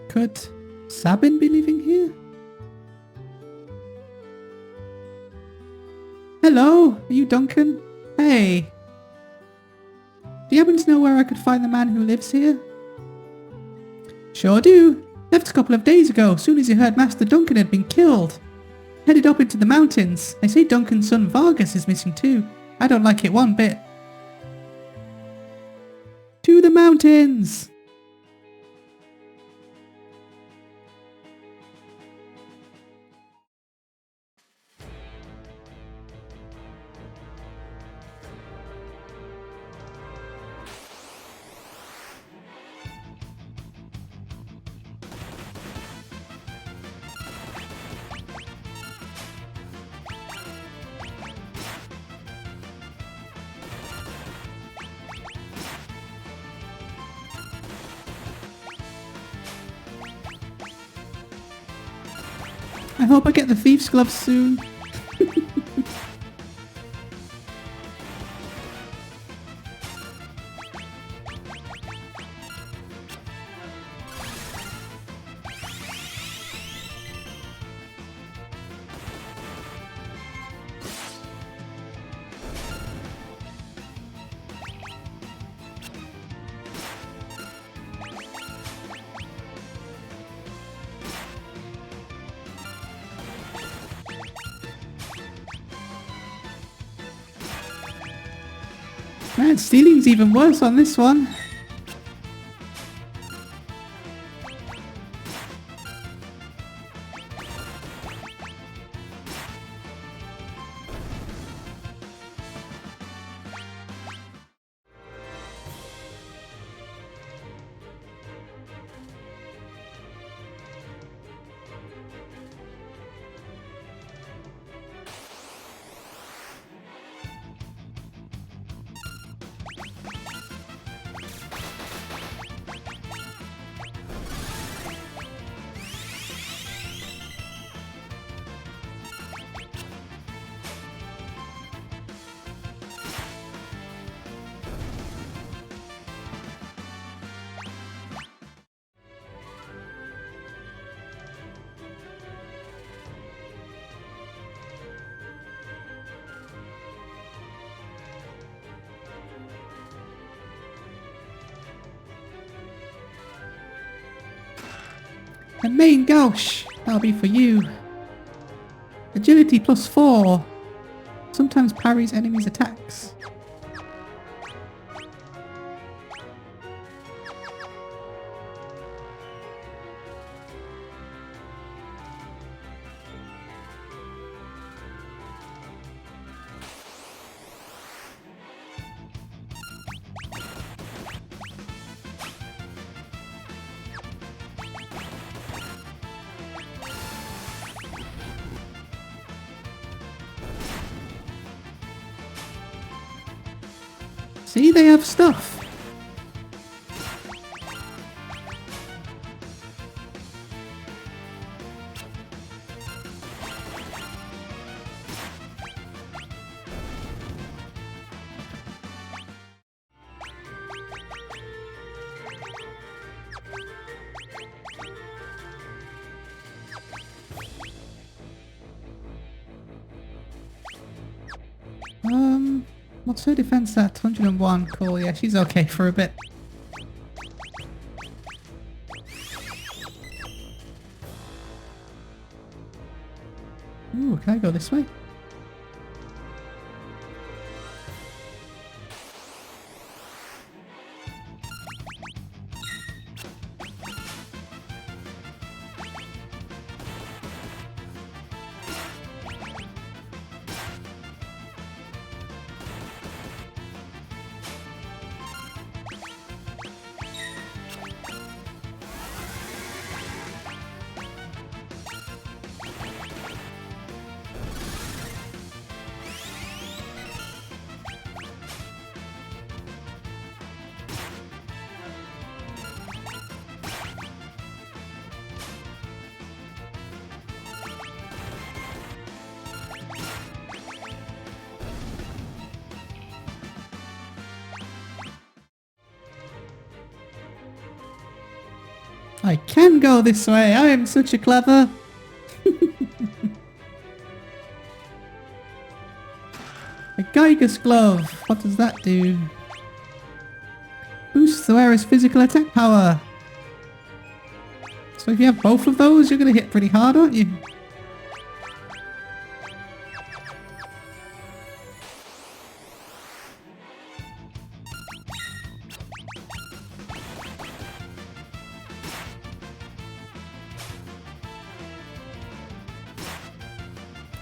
Could Sabin be living here? Hello, are you Duncan? Hey. Do you happen to know where I could find the man who lives here? Sure do. Left a couple of days ago, soon as he heard Master Duncan had been killed. Headed up into the mountains. They say Duncan's son Vargas is missing too. I don't like it one bit. To the mountains! I hope I get the thief's gloves soon. Man, stealing's even worse on this one. And main gauche, that'll be for you. Agility +4. Sometimes parries enemies' attacks. See, they have stuff. What's her defense at? 101. Cool, yeah, she's okay for a bit. Ooh, can I go this way? I can go this way. I am such a clever. A Geiger's glove. What does that do? Boosts the wearer's physical attack power. So if you have both of those, you're going to hit pretty hard, aren't you?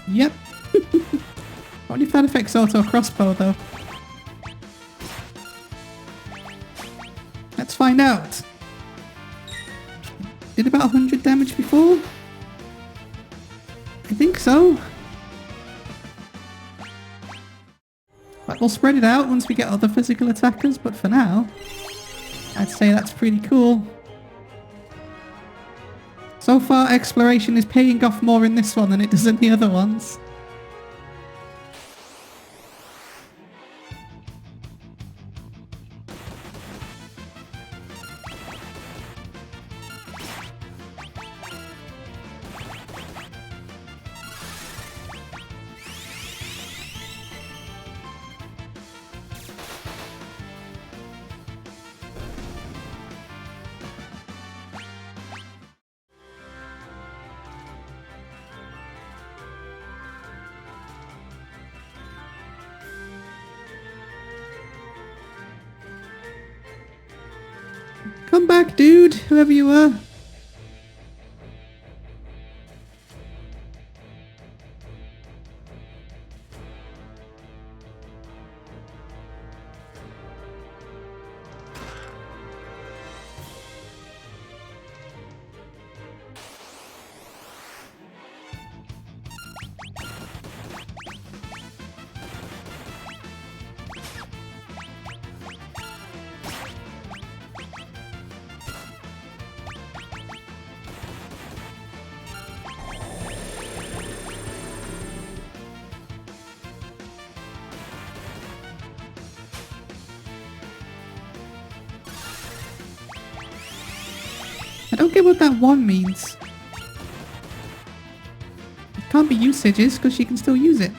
Yep. I wonder if that affects auto crossbow though. Let's find out. Did about 100 damage before? I think so. But we'll spread it out once we get other physical attackers, but for now, I'd say that's pretty cool. So far, exploration is paying off more in this one than it does in the other ones. Come back, dude, whoever you are. I don't get what that one means. It can't be usages because she can still use it.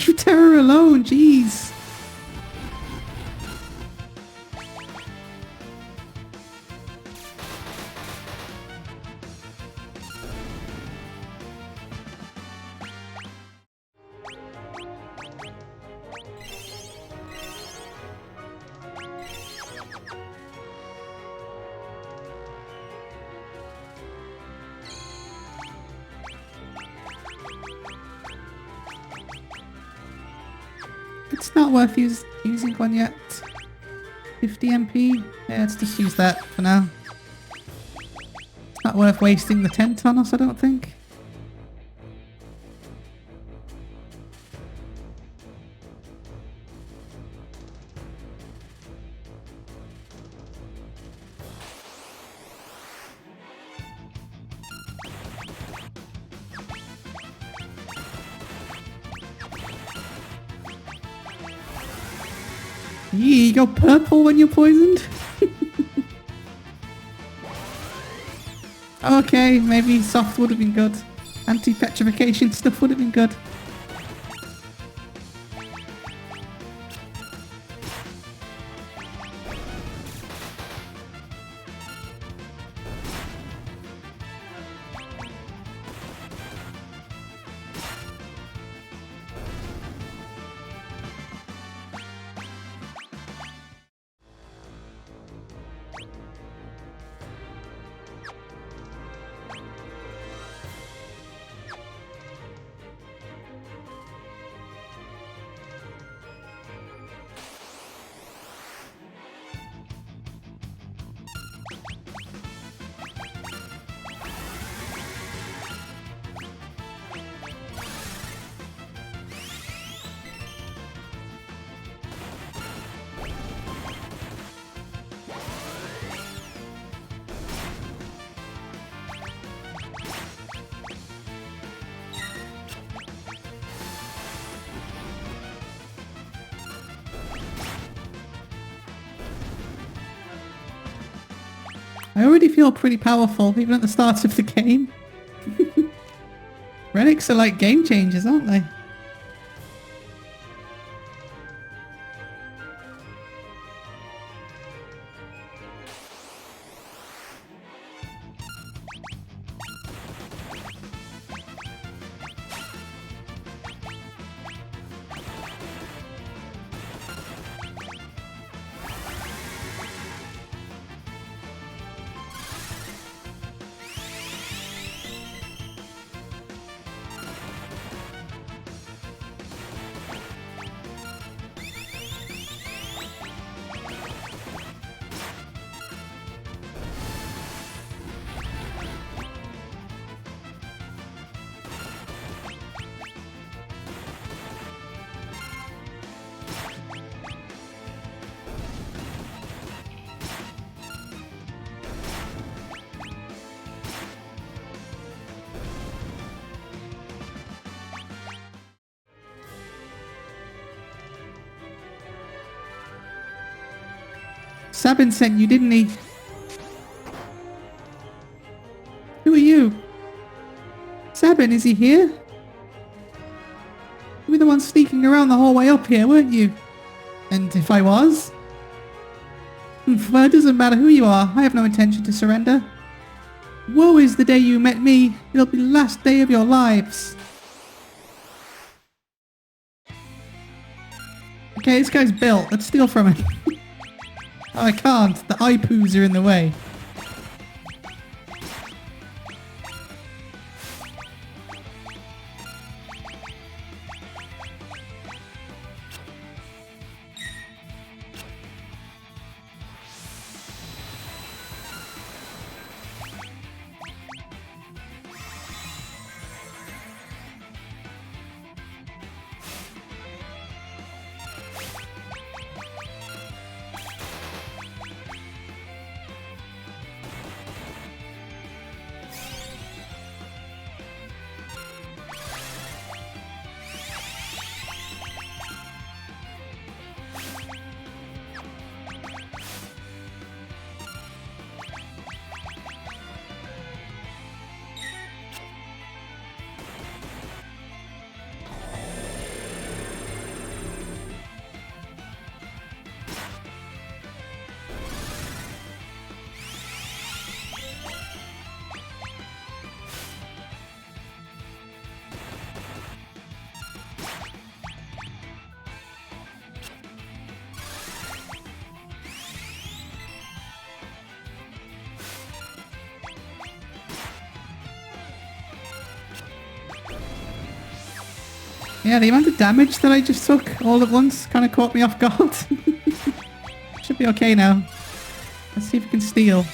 You tear her alone, jeez. It's not worth using one yet. 50 MP? Yeah, let's just use that for now. It's not worth wasting the 10 on us, I don't think. You go purple when you're poisoned? Okay, maybe soft would have been good. Anti-petrification stuff would have been good. I already feel pretty powerful, even at the start of the game. Relics are like game changers, aren't they? Sabin sent you, didn't he? Who are you? Sabin, is he here? You were the one sneaking around the whole way up here, weren't you? And if I was? Well, it doesn't matter who you are. I have no intention to surrender. Woe is the day you met me. It'll be the last day of your lives. Okay, this guy's built. Let's steal from him. Oh, I can't. The eye poos are in the way. Yeah, the amount of damage that I just took all at once kind of caught me off guard. Should be okay now. Let's see if we can steal.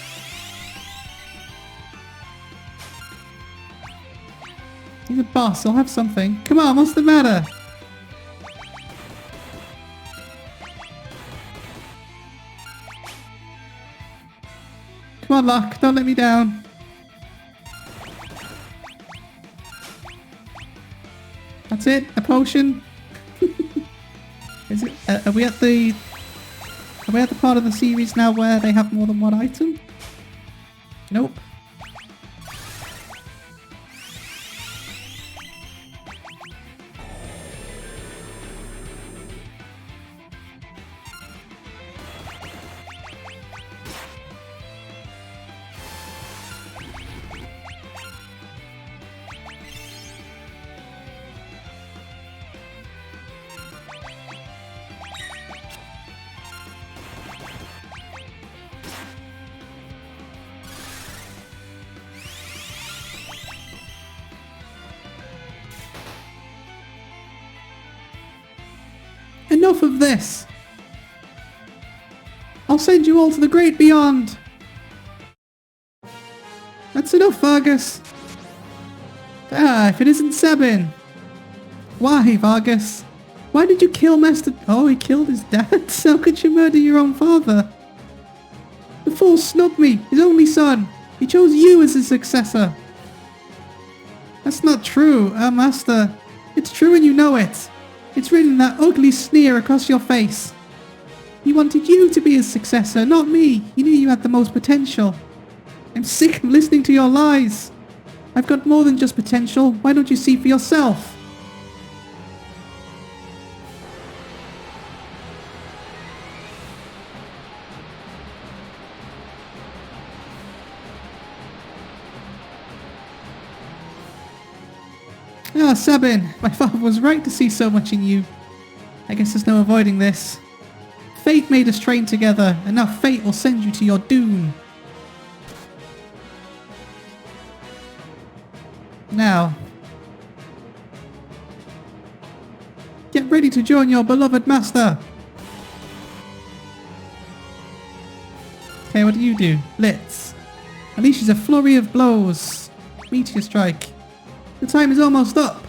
He's a boss, he'll have something. Come on, what's the matter? Come on, Locke, don't let me down. That's it? A potion? Is it? Are we at the part of the series now where they have more than one item? Nope. Enough of this! I'll send you all to the great beyond! That's enough, Vargas! Ah, if it isn't Sabin! Why, Vargas? Why did you kill Master... Oh, he killed his dad? How could you murder your own father? The fool snubbed me, his only son! He chose you as his successor! That's not true, Master. It's true and you know it! It's written that ugly sneer across your face. He wanted you to be his successor, not me. He knew you had the most potential. I'm sick of listening to your lies. I've got more than just potential. Why don't you see for yourself? Ah, Sabin, my father was right to see so much in you. I guess there's no avoiding this. Fate made us train together, and now fate will send you to your doom. Now, get ready to join your beloved master. Okay, what do you do? Blitz. Unleashes a flurry of blows. Meteor strike. The time is almost up.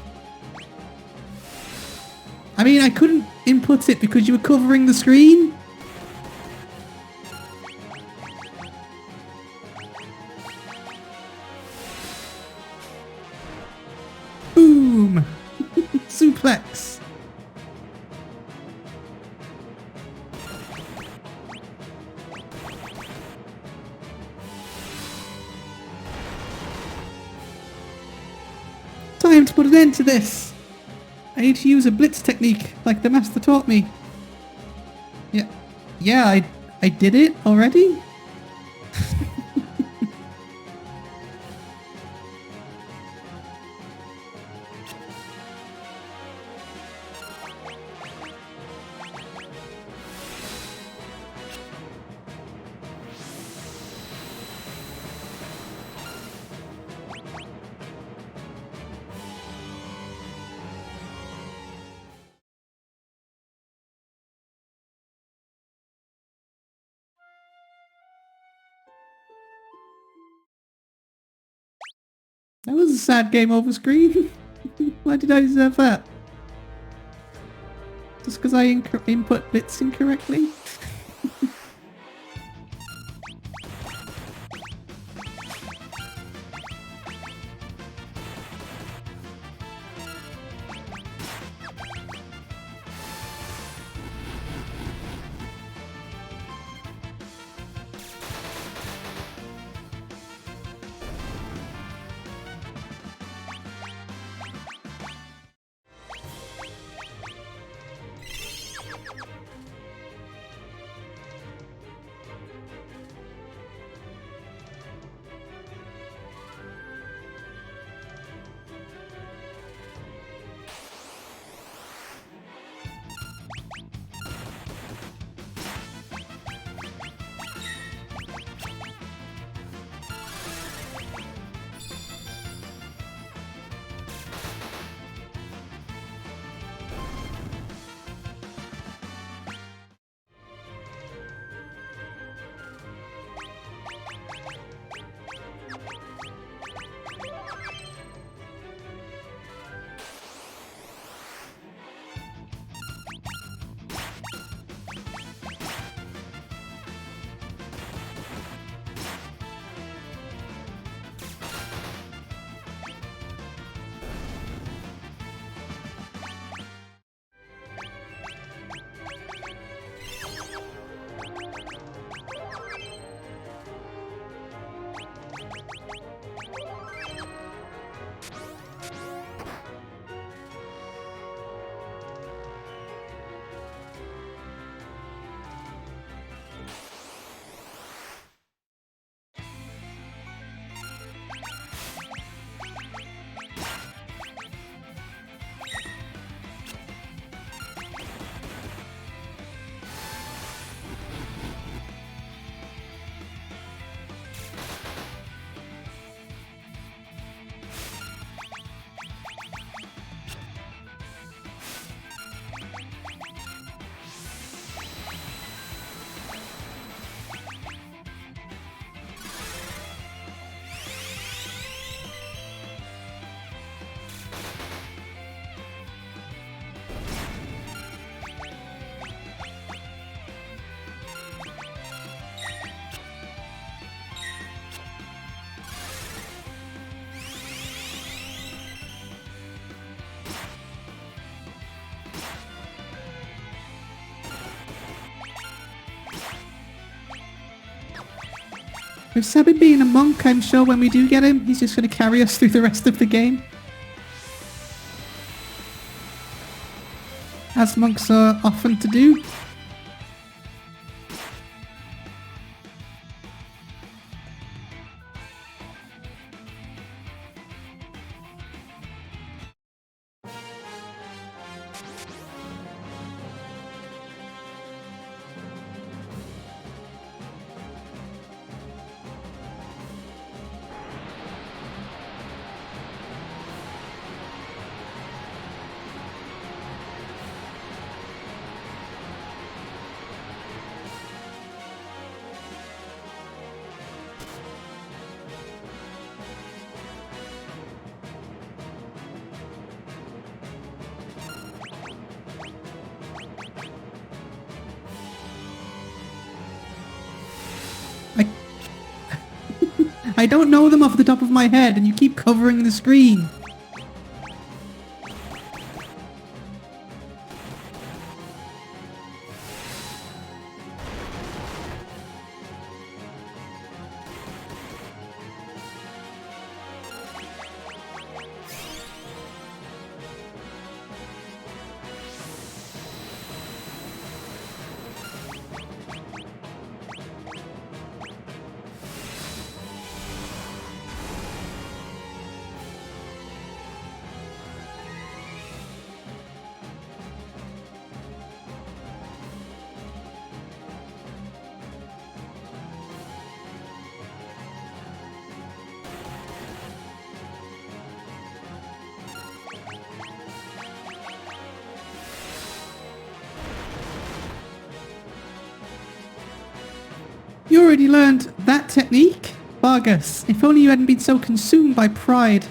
I mean, I couldn't input it because you were covering the screen. Boom! Suplex. time to put an end to this. I need to use a blitz technique like the master taught me. Yeah, I did it already? That was a sad game over screen. Why did I deserve that? Just because I input bits incorrectly? With Sabin being a monk, I'm sure when we do get him, he's just going to carry us through the rest of the game. As monks are often to do. I don't know them off the top of my head, and you keep covering the screen. You already learned that technique? Vargas, if only you hadn't been so consumed by pride.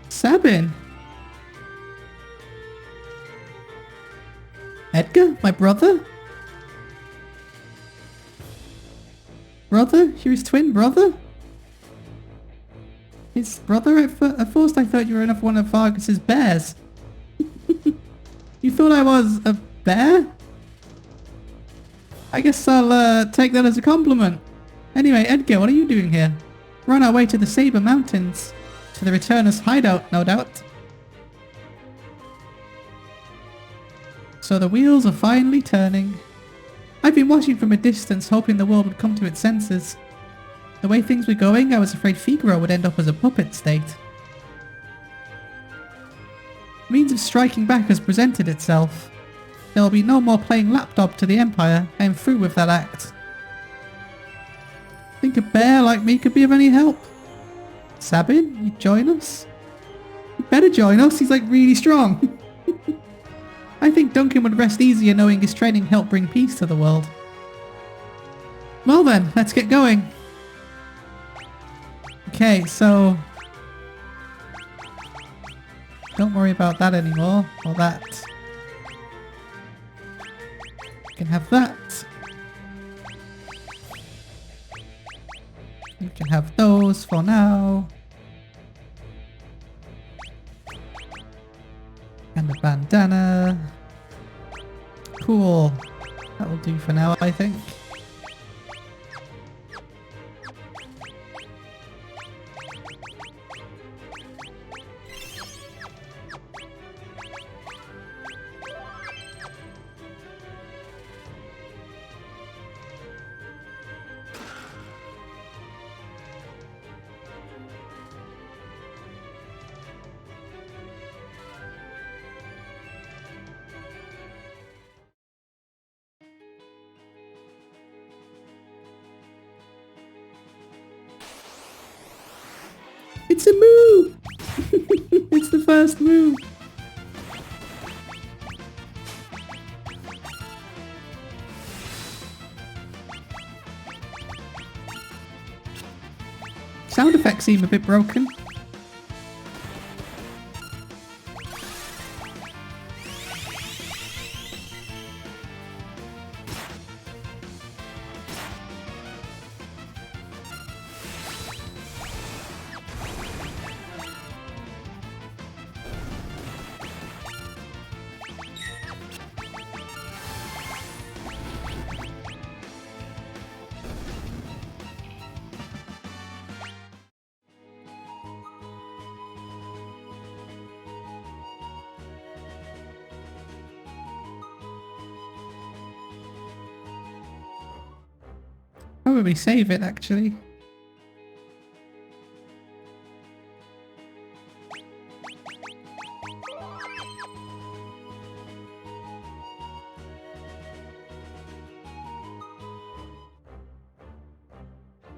Sabin? Edgar, my brother? Brother? You're his twin brother? His brother? At first I thought you were another one of Vargas's bears. You thought I was a bear? I guess I'll take that as a compliment. Anyway, Edgar, what are you doing here? We're on our way to the Saber Mountains. To the Returners' hideout, no doubt. So the wheels are finally turning. I've been watching from a distance, hoping the world would come to its senses. The way things were going, I was afraid Figaro would end up as a puppet state. Means of striking back has presented itself. There will be no more playing lapdog to the Empire. I am through with that act. Think a bear like me could be of any help? Sabin, you join us? You better join us, he's like really strong. I think Duncan would rest easier knowing his training helped bring peace to the world. Well then, let's get going. Okay, so... don't worry about that anymore, or that. You can have that. You can have those for now. And the bandana. Cool. That will do for now, I think. It's a move! It's the first move! Sound effects seem a bit broken. Probably save it, actually.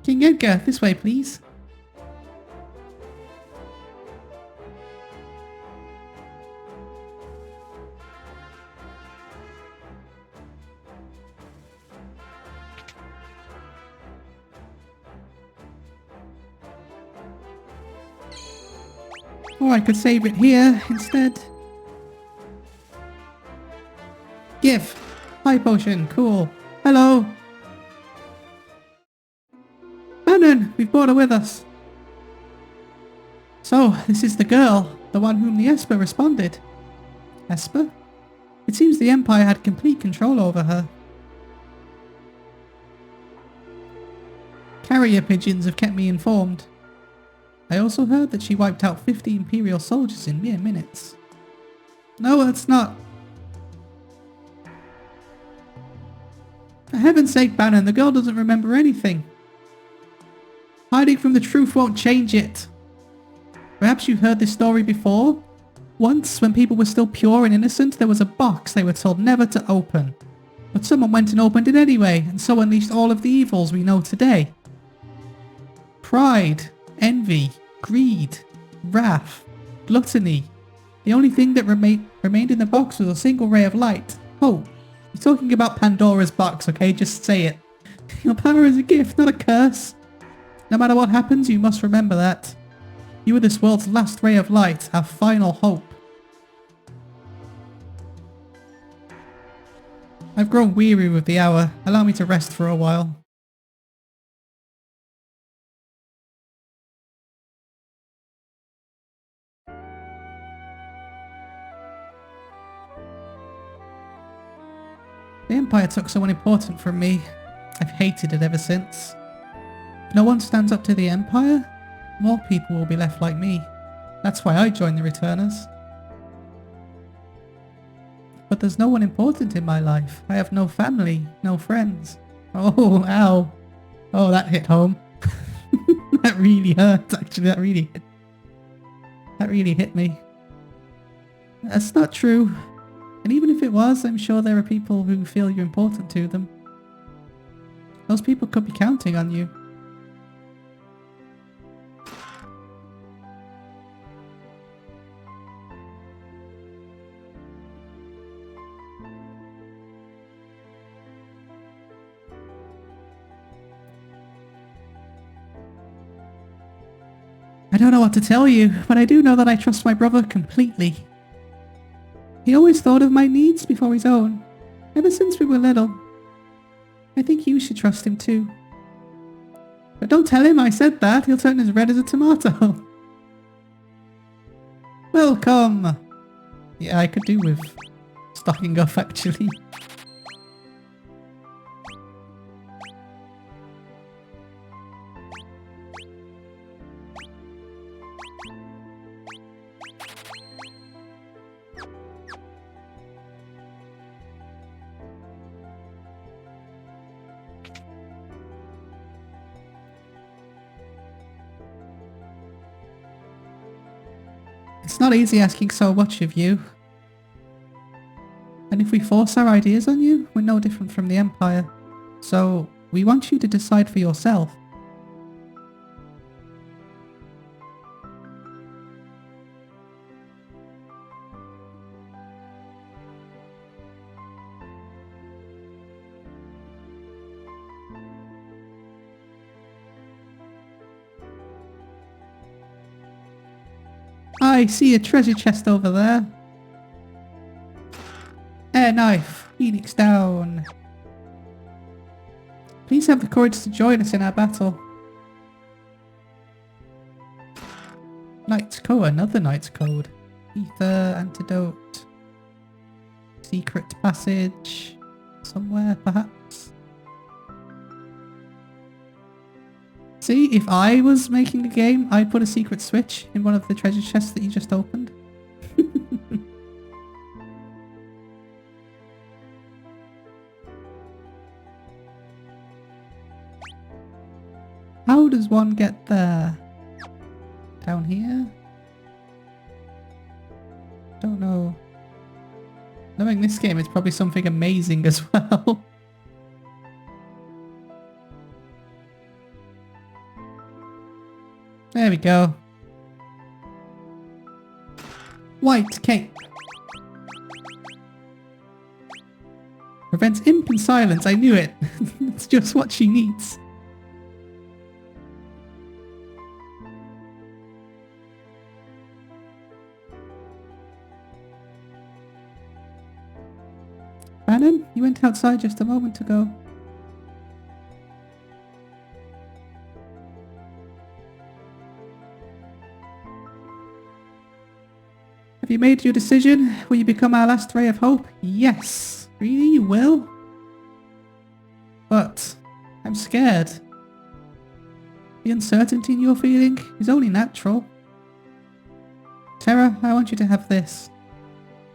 King Edgar, this way, please. Or I could save it here instead. Give. High potion. Cool. Hello. Banon, we've brought her with us. So, this is the girl, the one whom the Esper responded. Esper? It seems the Empire had complete control over her. Carrier pigeons have kept me informed. I also heard that she wiped out 50 Imperial soldiers in mere minutes. No, that's not. For heaven's sake, Banon, the girl doesn't remember anything. Hiding from the truth won't change it. Perhaps you've heard this story before? Once, when people were still pure and innocent, there was a box they were told never to open. But someone went and opened it anyway, and so unleashed all of the evils we know today. pride, envy, greed, wrath, gluttony. The only thing that remained in the box was a single ray of light. Hope. You're talking about Pandora's box, okay? Just say it. Your power is a gift, not a curse. No matter what happens, you must remember that. You are this world's last ray of light, our final hope. I've grown weary with the hour. Allow me to rest for a while. The Empire took someone important from me. I've hated it ever since. If no one stands up to the Empire, more people will be left like me. That's why I joined the Returners. But there's no one important in my life. I have no family, no friends. Oh, ow. Oh, that hit home. That really hurt, actually. That really hit me. That's not true. And even if it was, I'm sure there are people who feel you're important to them. Those people could be counting on you. I don't know what to tell you, but I do know that I trust my brother completely. He always thought of my needs before his own, ever since we were little. I think you should trust him too. But don't tell him I said that, he'll turn as red as a tomato. Welcome! Yeah, I could do with stocking up actually. It's not easy asking so much of you. And if we force our ideas on you, we're no different from the Empire. So, we want you to decide for yourself. I see a treasure chest over there. Air knife, Phoenix down. Please have the courage to join us in our battle. Knight's Code, another Knight's Code. Ether, antidote. Secret passage. Somewhere, perhaps. See, if I was making a game, I'd put a secret switch in one of the treasure chests that you just opened. How does one get there? Down here? Don't know. Knowing this game, it's probably something amazing as well. There we go. White cape. Prevents imp and silence. I knew it. It's just what she needs. Bannon, you went outside just a moment ago. Have you made your decision? Will you become our last ray of hope? Yes. Really, you will? But I'm scared. The uncertainty you're feeling is only natural. Terra, I want you to have this.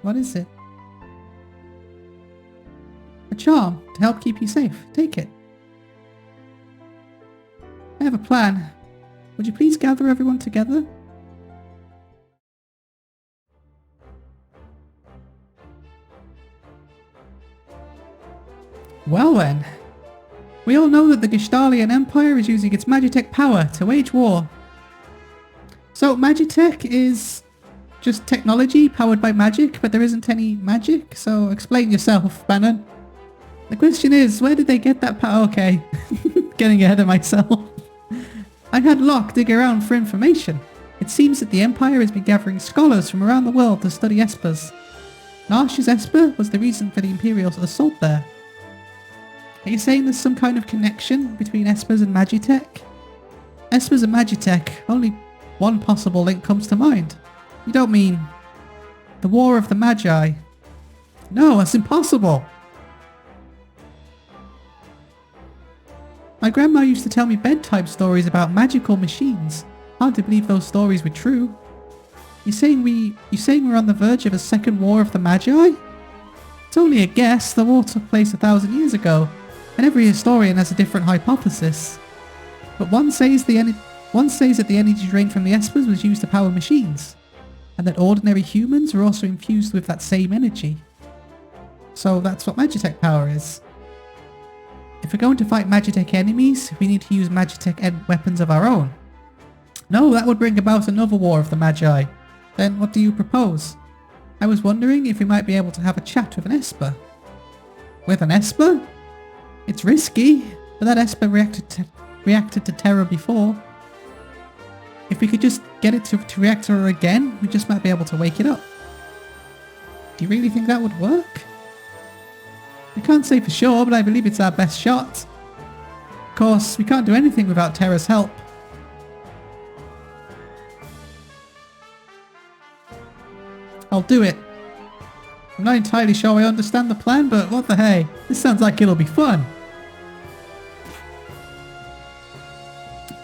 What is it? A charm to help keep you safe. Take it. I have a plan. Would you please gather everyone together? Well then, We all know that the Gestalian Empire is using its Magitech power to wage war. So Magitech is just technology powered by magic, but there isn't any magic, so explain yourself, Bannon. The question is, where did they get that power? Okay, getting ahead of myself. I had Locke dig around for information. It seems that the Empire has been gathering scholars from around the world to study Espers. Narsh's Esper was the reason for the Imperial assault there. Are you saying there's some kind of connection between Espers and Magitech? Espers and Magitech, only one possible link comes to mind. You don't mean the War of the Magi? No, that's impossible. My grandma used to tell me bedtime stories about magical machines. Hard to believe those stories were true. You saying we're on the verge of a second War of the Magi? It's only a guess. The war took place 1,000 years ago, and every historian has a different hypothesis. But one says that the energy drained from the Espers was used to power machines, and that ordinary humans are also infused with that same energy. So that's what Magitech power is. If we're going to fight Magitech enemies, we need to use Magitech weapons of our own. No, that would bring about another War of the Magi. Then what do you propose? I was wondering if we might be able to have a chat with an Esper. With an Esper? It's risky, but that Esper reacted to terror before. If we could just get it to react to her again, we just might be able to wake it up. Do you really think that would work? I can't say for sure, but I believe it's our best shot. Of course, we can't do anything without Terra's help. I'll do it. I'm not entirely sure I understand the plan, but what the hey, this sounds like it'll be fun.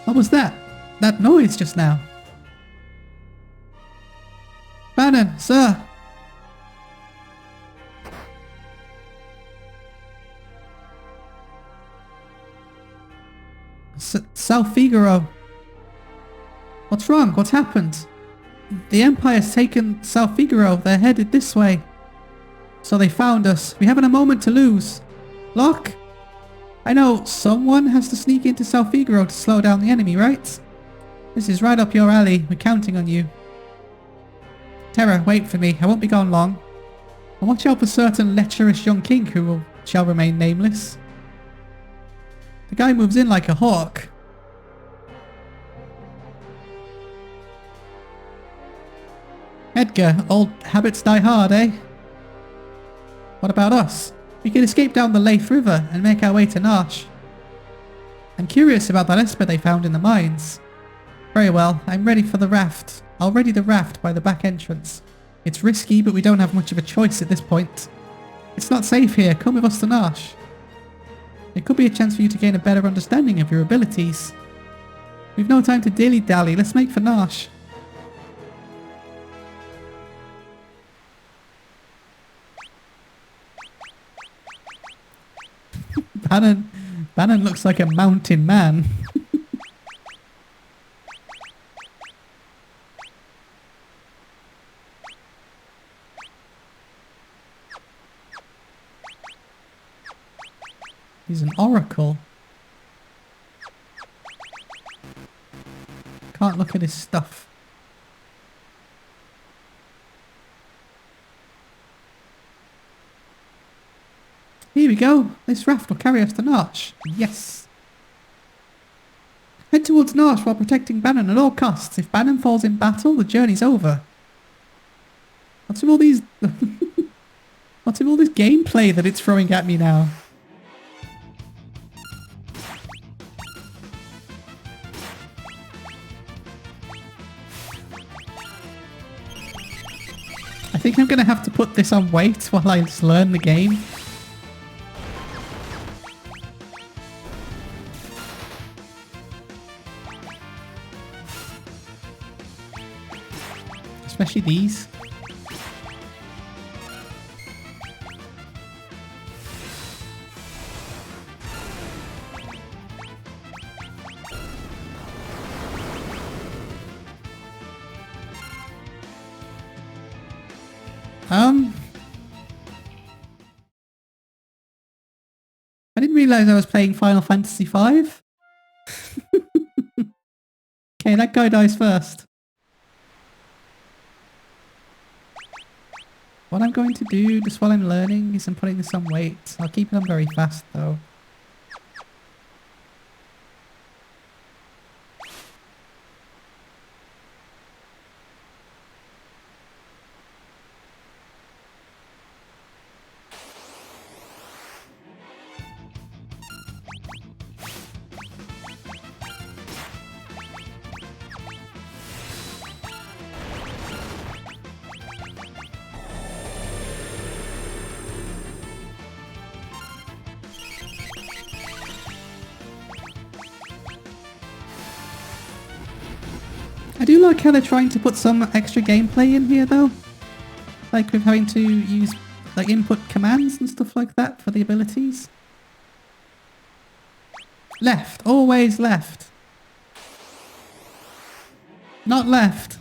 What was that? That noise just now? Bannon, sir! South Figaro. What's wrong? What's happened? The Empire's taken South Figaro. They're headed this way. So they found us. We haven't a moment to lose. Locke? I know someone has to sneak into South Figaro to slow down the enemy, right? This is right up your alley. We're counting on you. Terra, wait for me. I won't be gone long. And watch out for certain lecherous young king who shall remain nameless. The guy moves in like a hawk. Edgar, old habits die hard, eh? What about us? We can escape down the Leith River and make our way to Narsh. I'm curious about that Esper they found in the mines. Very well, I'm ready for the raft. I'll ready the raft by the back entrance. It's risky, but we don't have much of a choice at this point. It's not safe here. Come with us to Narsh. It could be a chance for you to gain a better understanding of your abilities. We've no time to dilly-dally. Let's make for Narsh. Bannon looks like a mountain man. He's an oracle. Can't look at his stuff. Here we go. This raft will carry us to Narsh. Yes. Head towards Narsh while protecting Bannon at all costs. If Bannon falls in battle, the journey's over. What's with all these... What's with all this gameplay that it's throwing at me now? I think I'm going to have to put this on wait while I just learn the game. Especially these. realise I was playing Final Fantasy V. Okay, that guy dies first. What I'm going to do, just while I'm learning, is I'm putting this on weight. I'll keep it on very fast though. I do like how they're trying to put some extra gameplay in here though. Like with having to use like input commands and stuff like that for the abilities. Left, always left. Not left.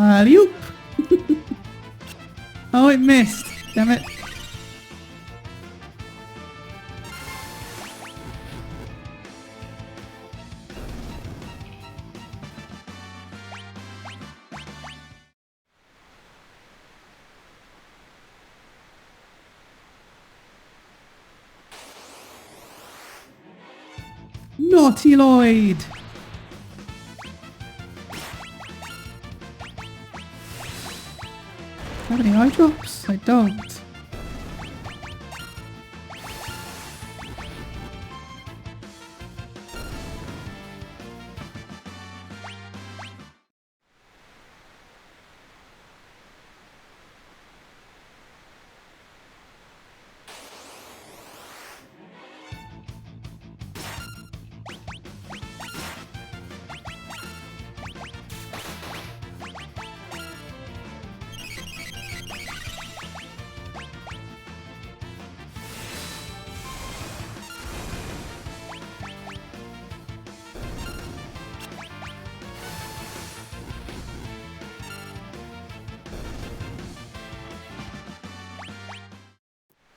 Alley-oop! Oh, it missed. Damn it. Naughty Lloyd! Have any eye drops? I don't.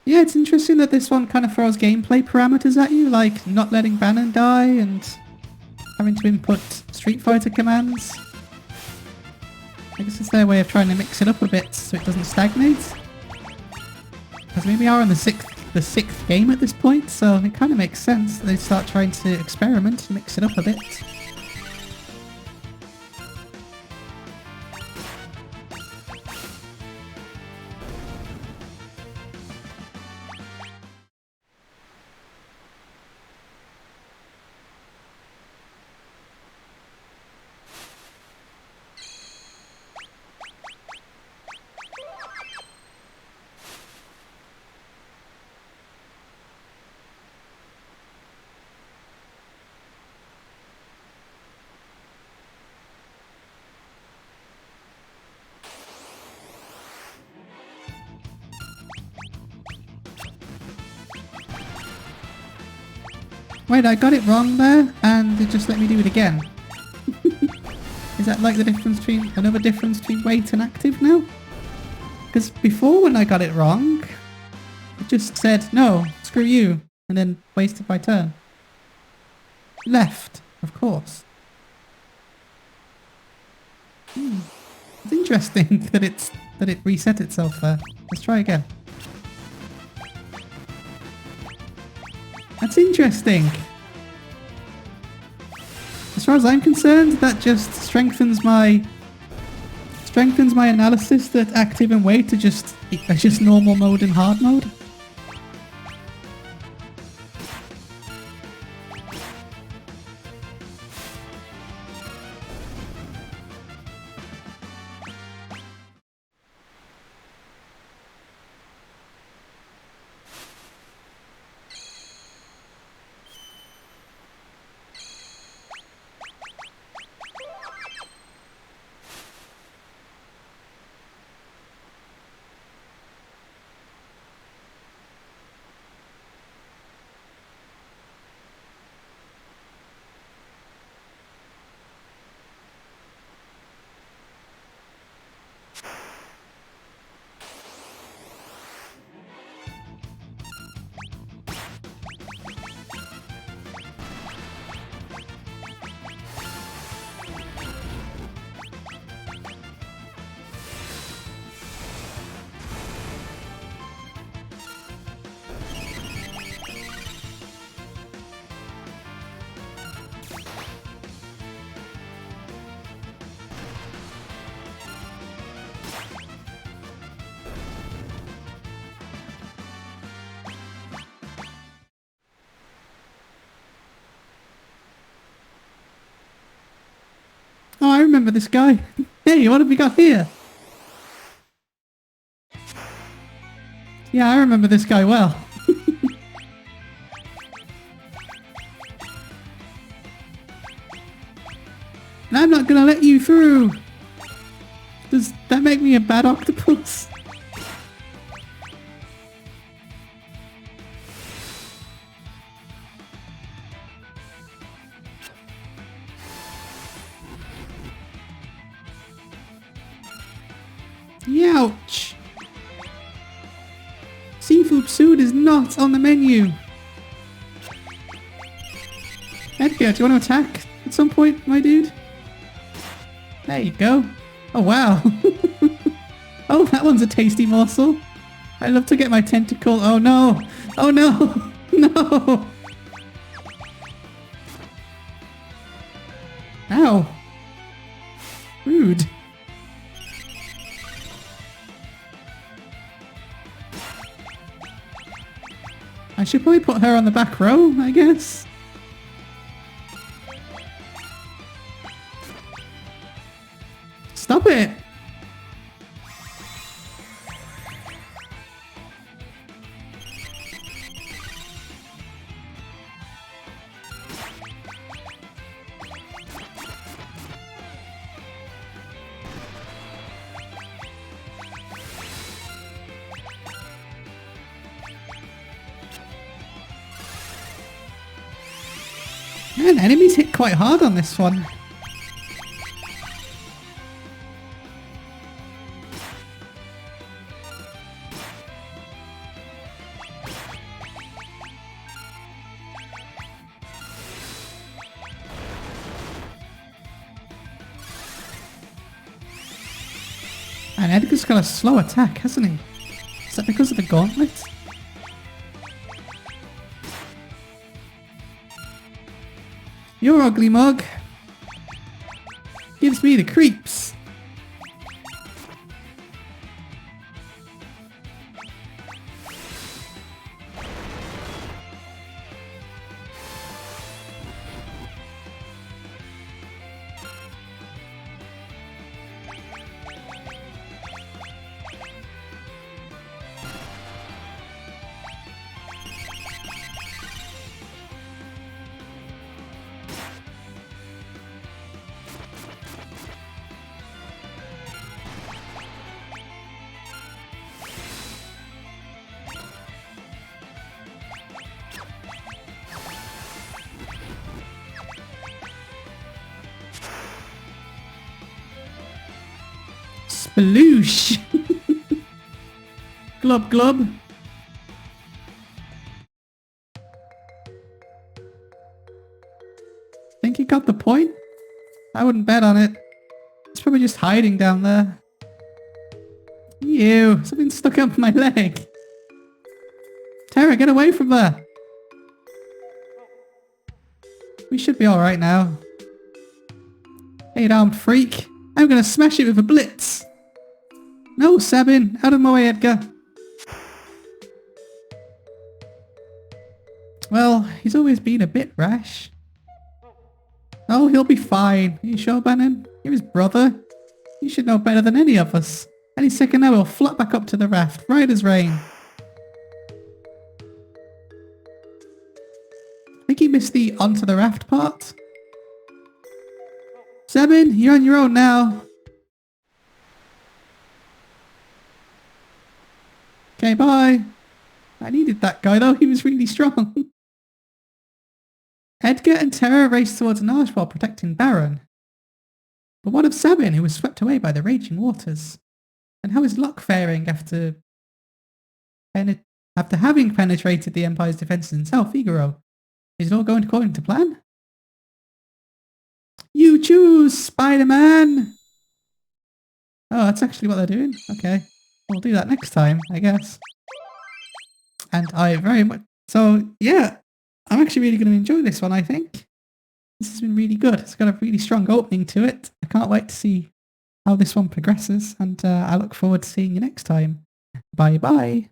Yeah, it's interesting that this one kind of throws gameplay parameters at you, like not letting Banon die and having to input Street Fighter commands. I guess it's their way of trying to mix it up a bit so it doesn't stagnate. Because maybe we are on the sixth game at this point, so it kind of makes sense that they start trying to experiment and mix it up a bit. Wait, I got it wrong there, and it just let me do it again. Is that like the difference between, another difference between wait and active now? Because before when I got it wrong, it just said, no, screw you, and then wasted my turn. Left, of course. It's interesting that it reset itself there. Let's try again. That's interesting. As far as I'm concerned, that just strengthens my analysis that active and wait are just normal mode and hard mode. remember this guy. Hey, what have we got here? Yeah, I remember this guy well. And I'm not gonna let you through. Does that make me a bad octopus? Youch! Seafood soup is not on the menu. Edgar, do you want to attack at some point, my dude? There you go. Oh wow. Oh, that one's a tasty morsel. I love to get my tentacle. Oh no. Oh no. No. Ow. Rude. I should probably put her on the back row, I guess. Stop it! Man, enemies hit quite hard on this one. And Edgar's got a slow attack, hasn't he? Is that because of the gauntlet? Your ugly mug gives me the creeps. Sploosh! Glub glub. Think you got the point? I wouldn't bet on it. It's probably just hiding down there. Ew, something stuck up my leg. Terra, get away from there. We should be alright now. 8-armed freak. I'm gonna smash it with a blitz. No, Sabin! Out of my way, Edgar! Well, he's always been a bit rash. Oh, he'll be fine. Are you sure, Bannon? You're his brother. You should know better than any of us. Any second now he'll flop back up to the raft, right as rain. I think he missed the onto the raft part. Sabin, you're on your own now. Okay, bye. I needed that guy though, he was really strong. Edgar and Terra raced towards Narsh while protecting Baron. But what of Sabin, who was swept away by the raging waters? And how is Locke faring after having penetrated the Empire's defences himself, Figaro? Is it all going according to plan? You choose, Spider-Man! Oh, that's actually what they're doing? Okay. We'll do that next time, I guess. And I very much... So, yeah. I'm actually really going to enjoy this one, I think. This has been really good. It's got a really strong opening to it. I can't wait to see how this one progresses. And I look forward to seeing you next time. Bye-bye.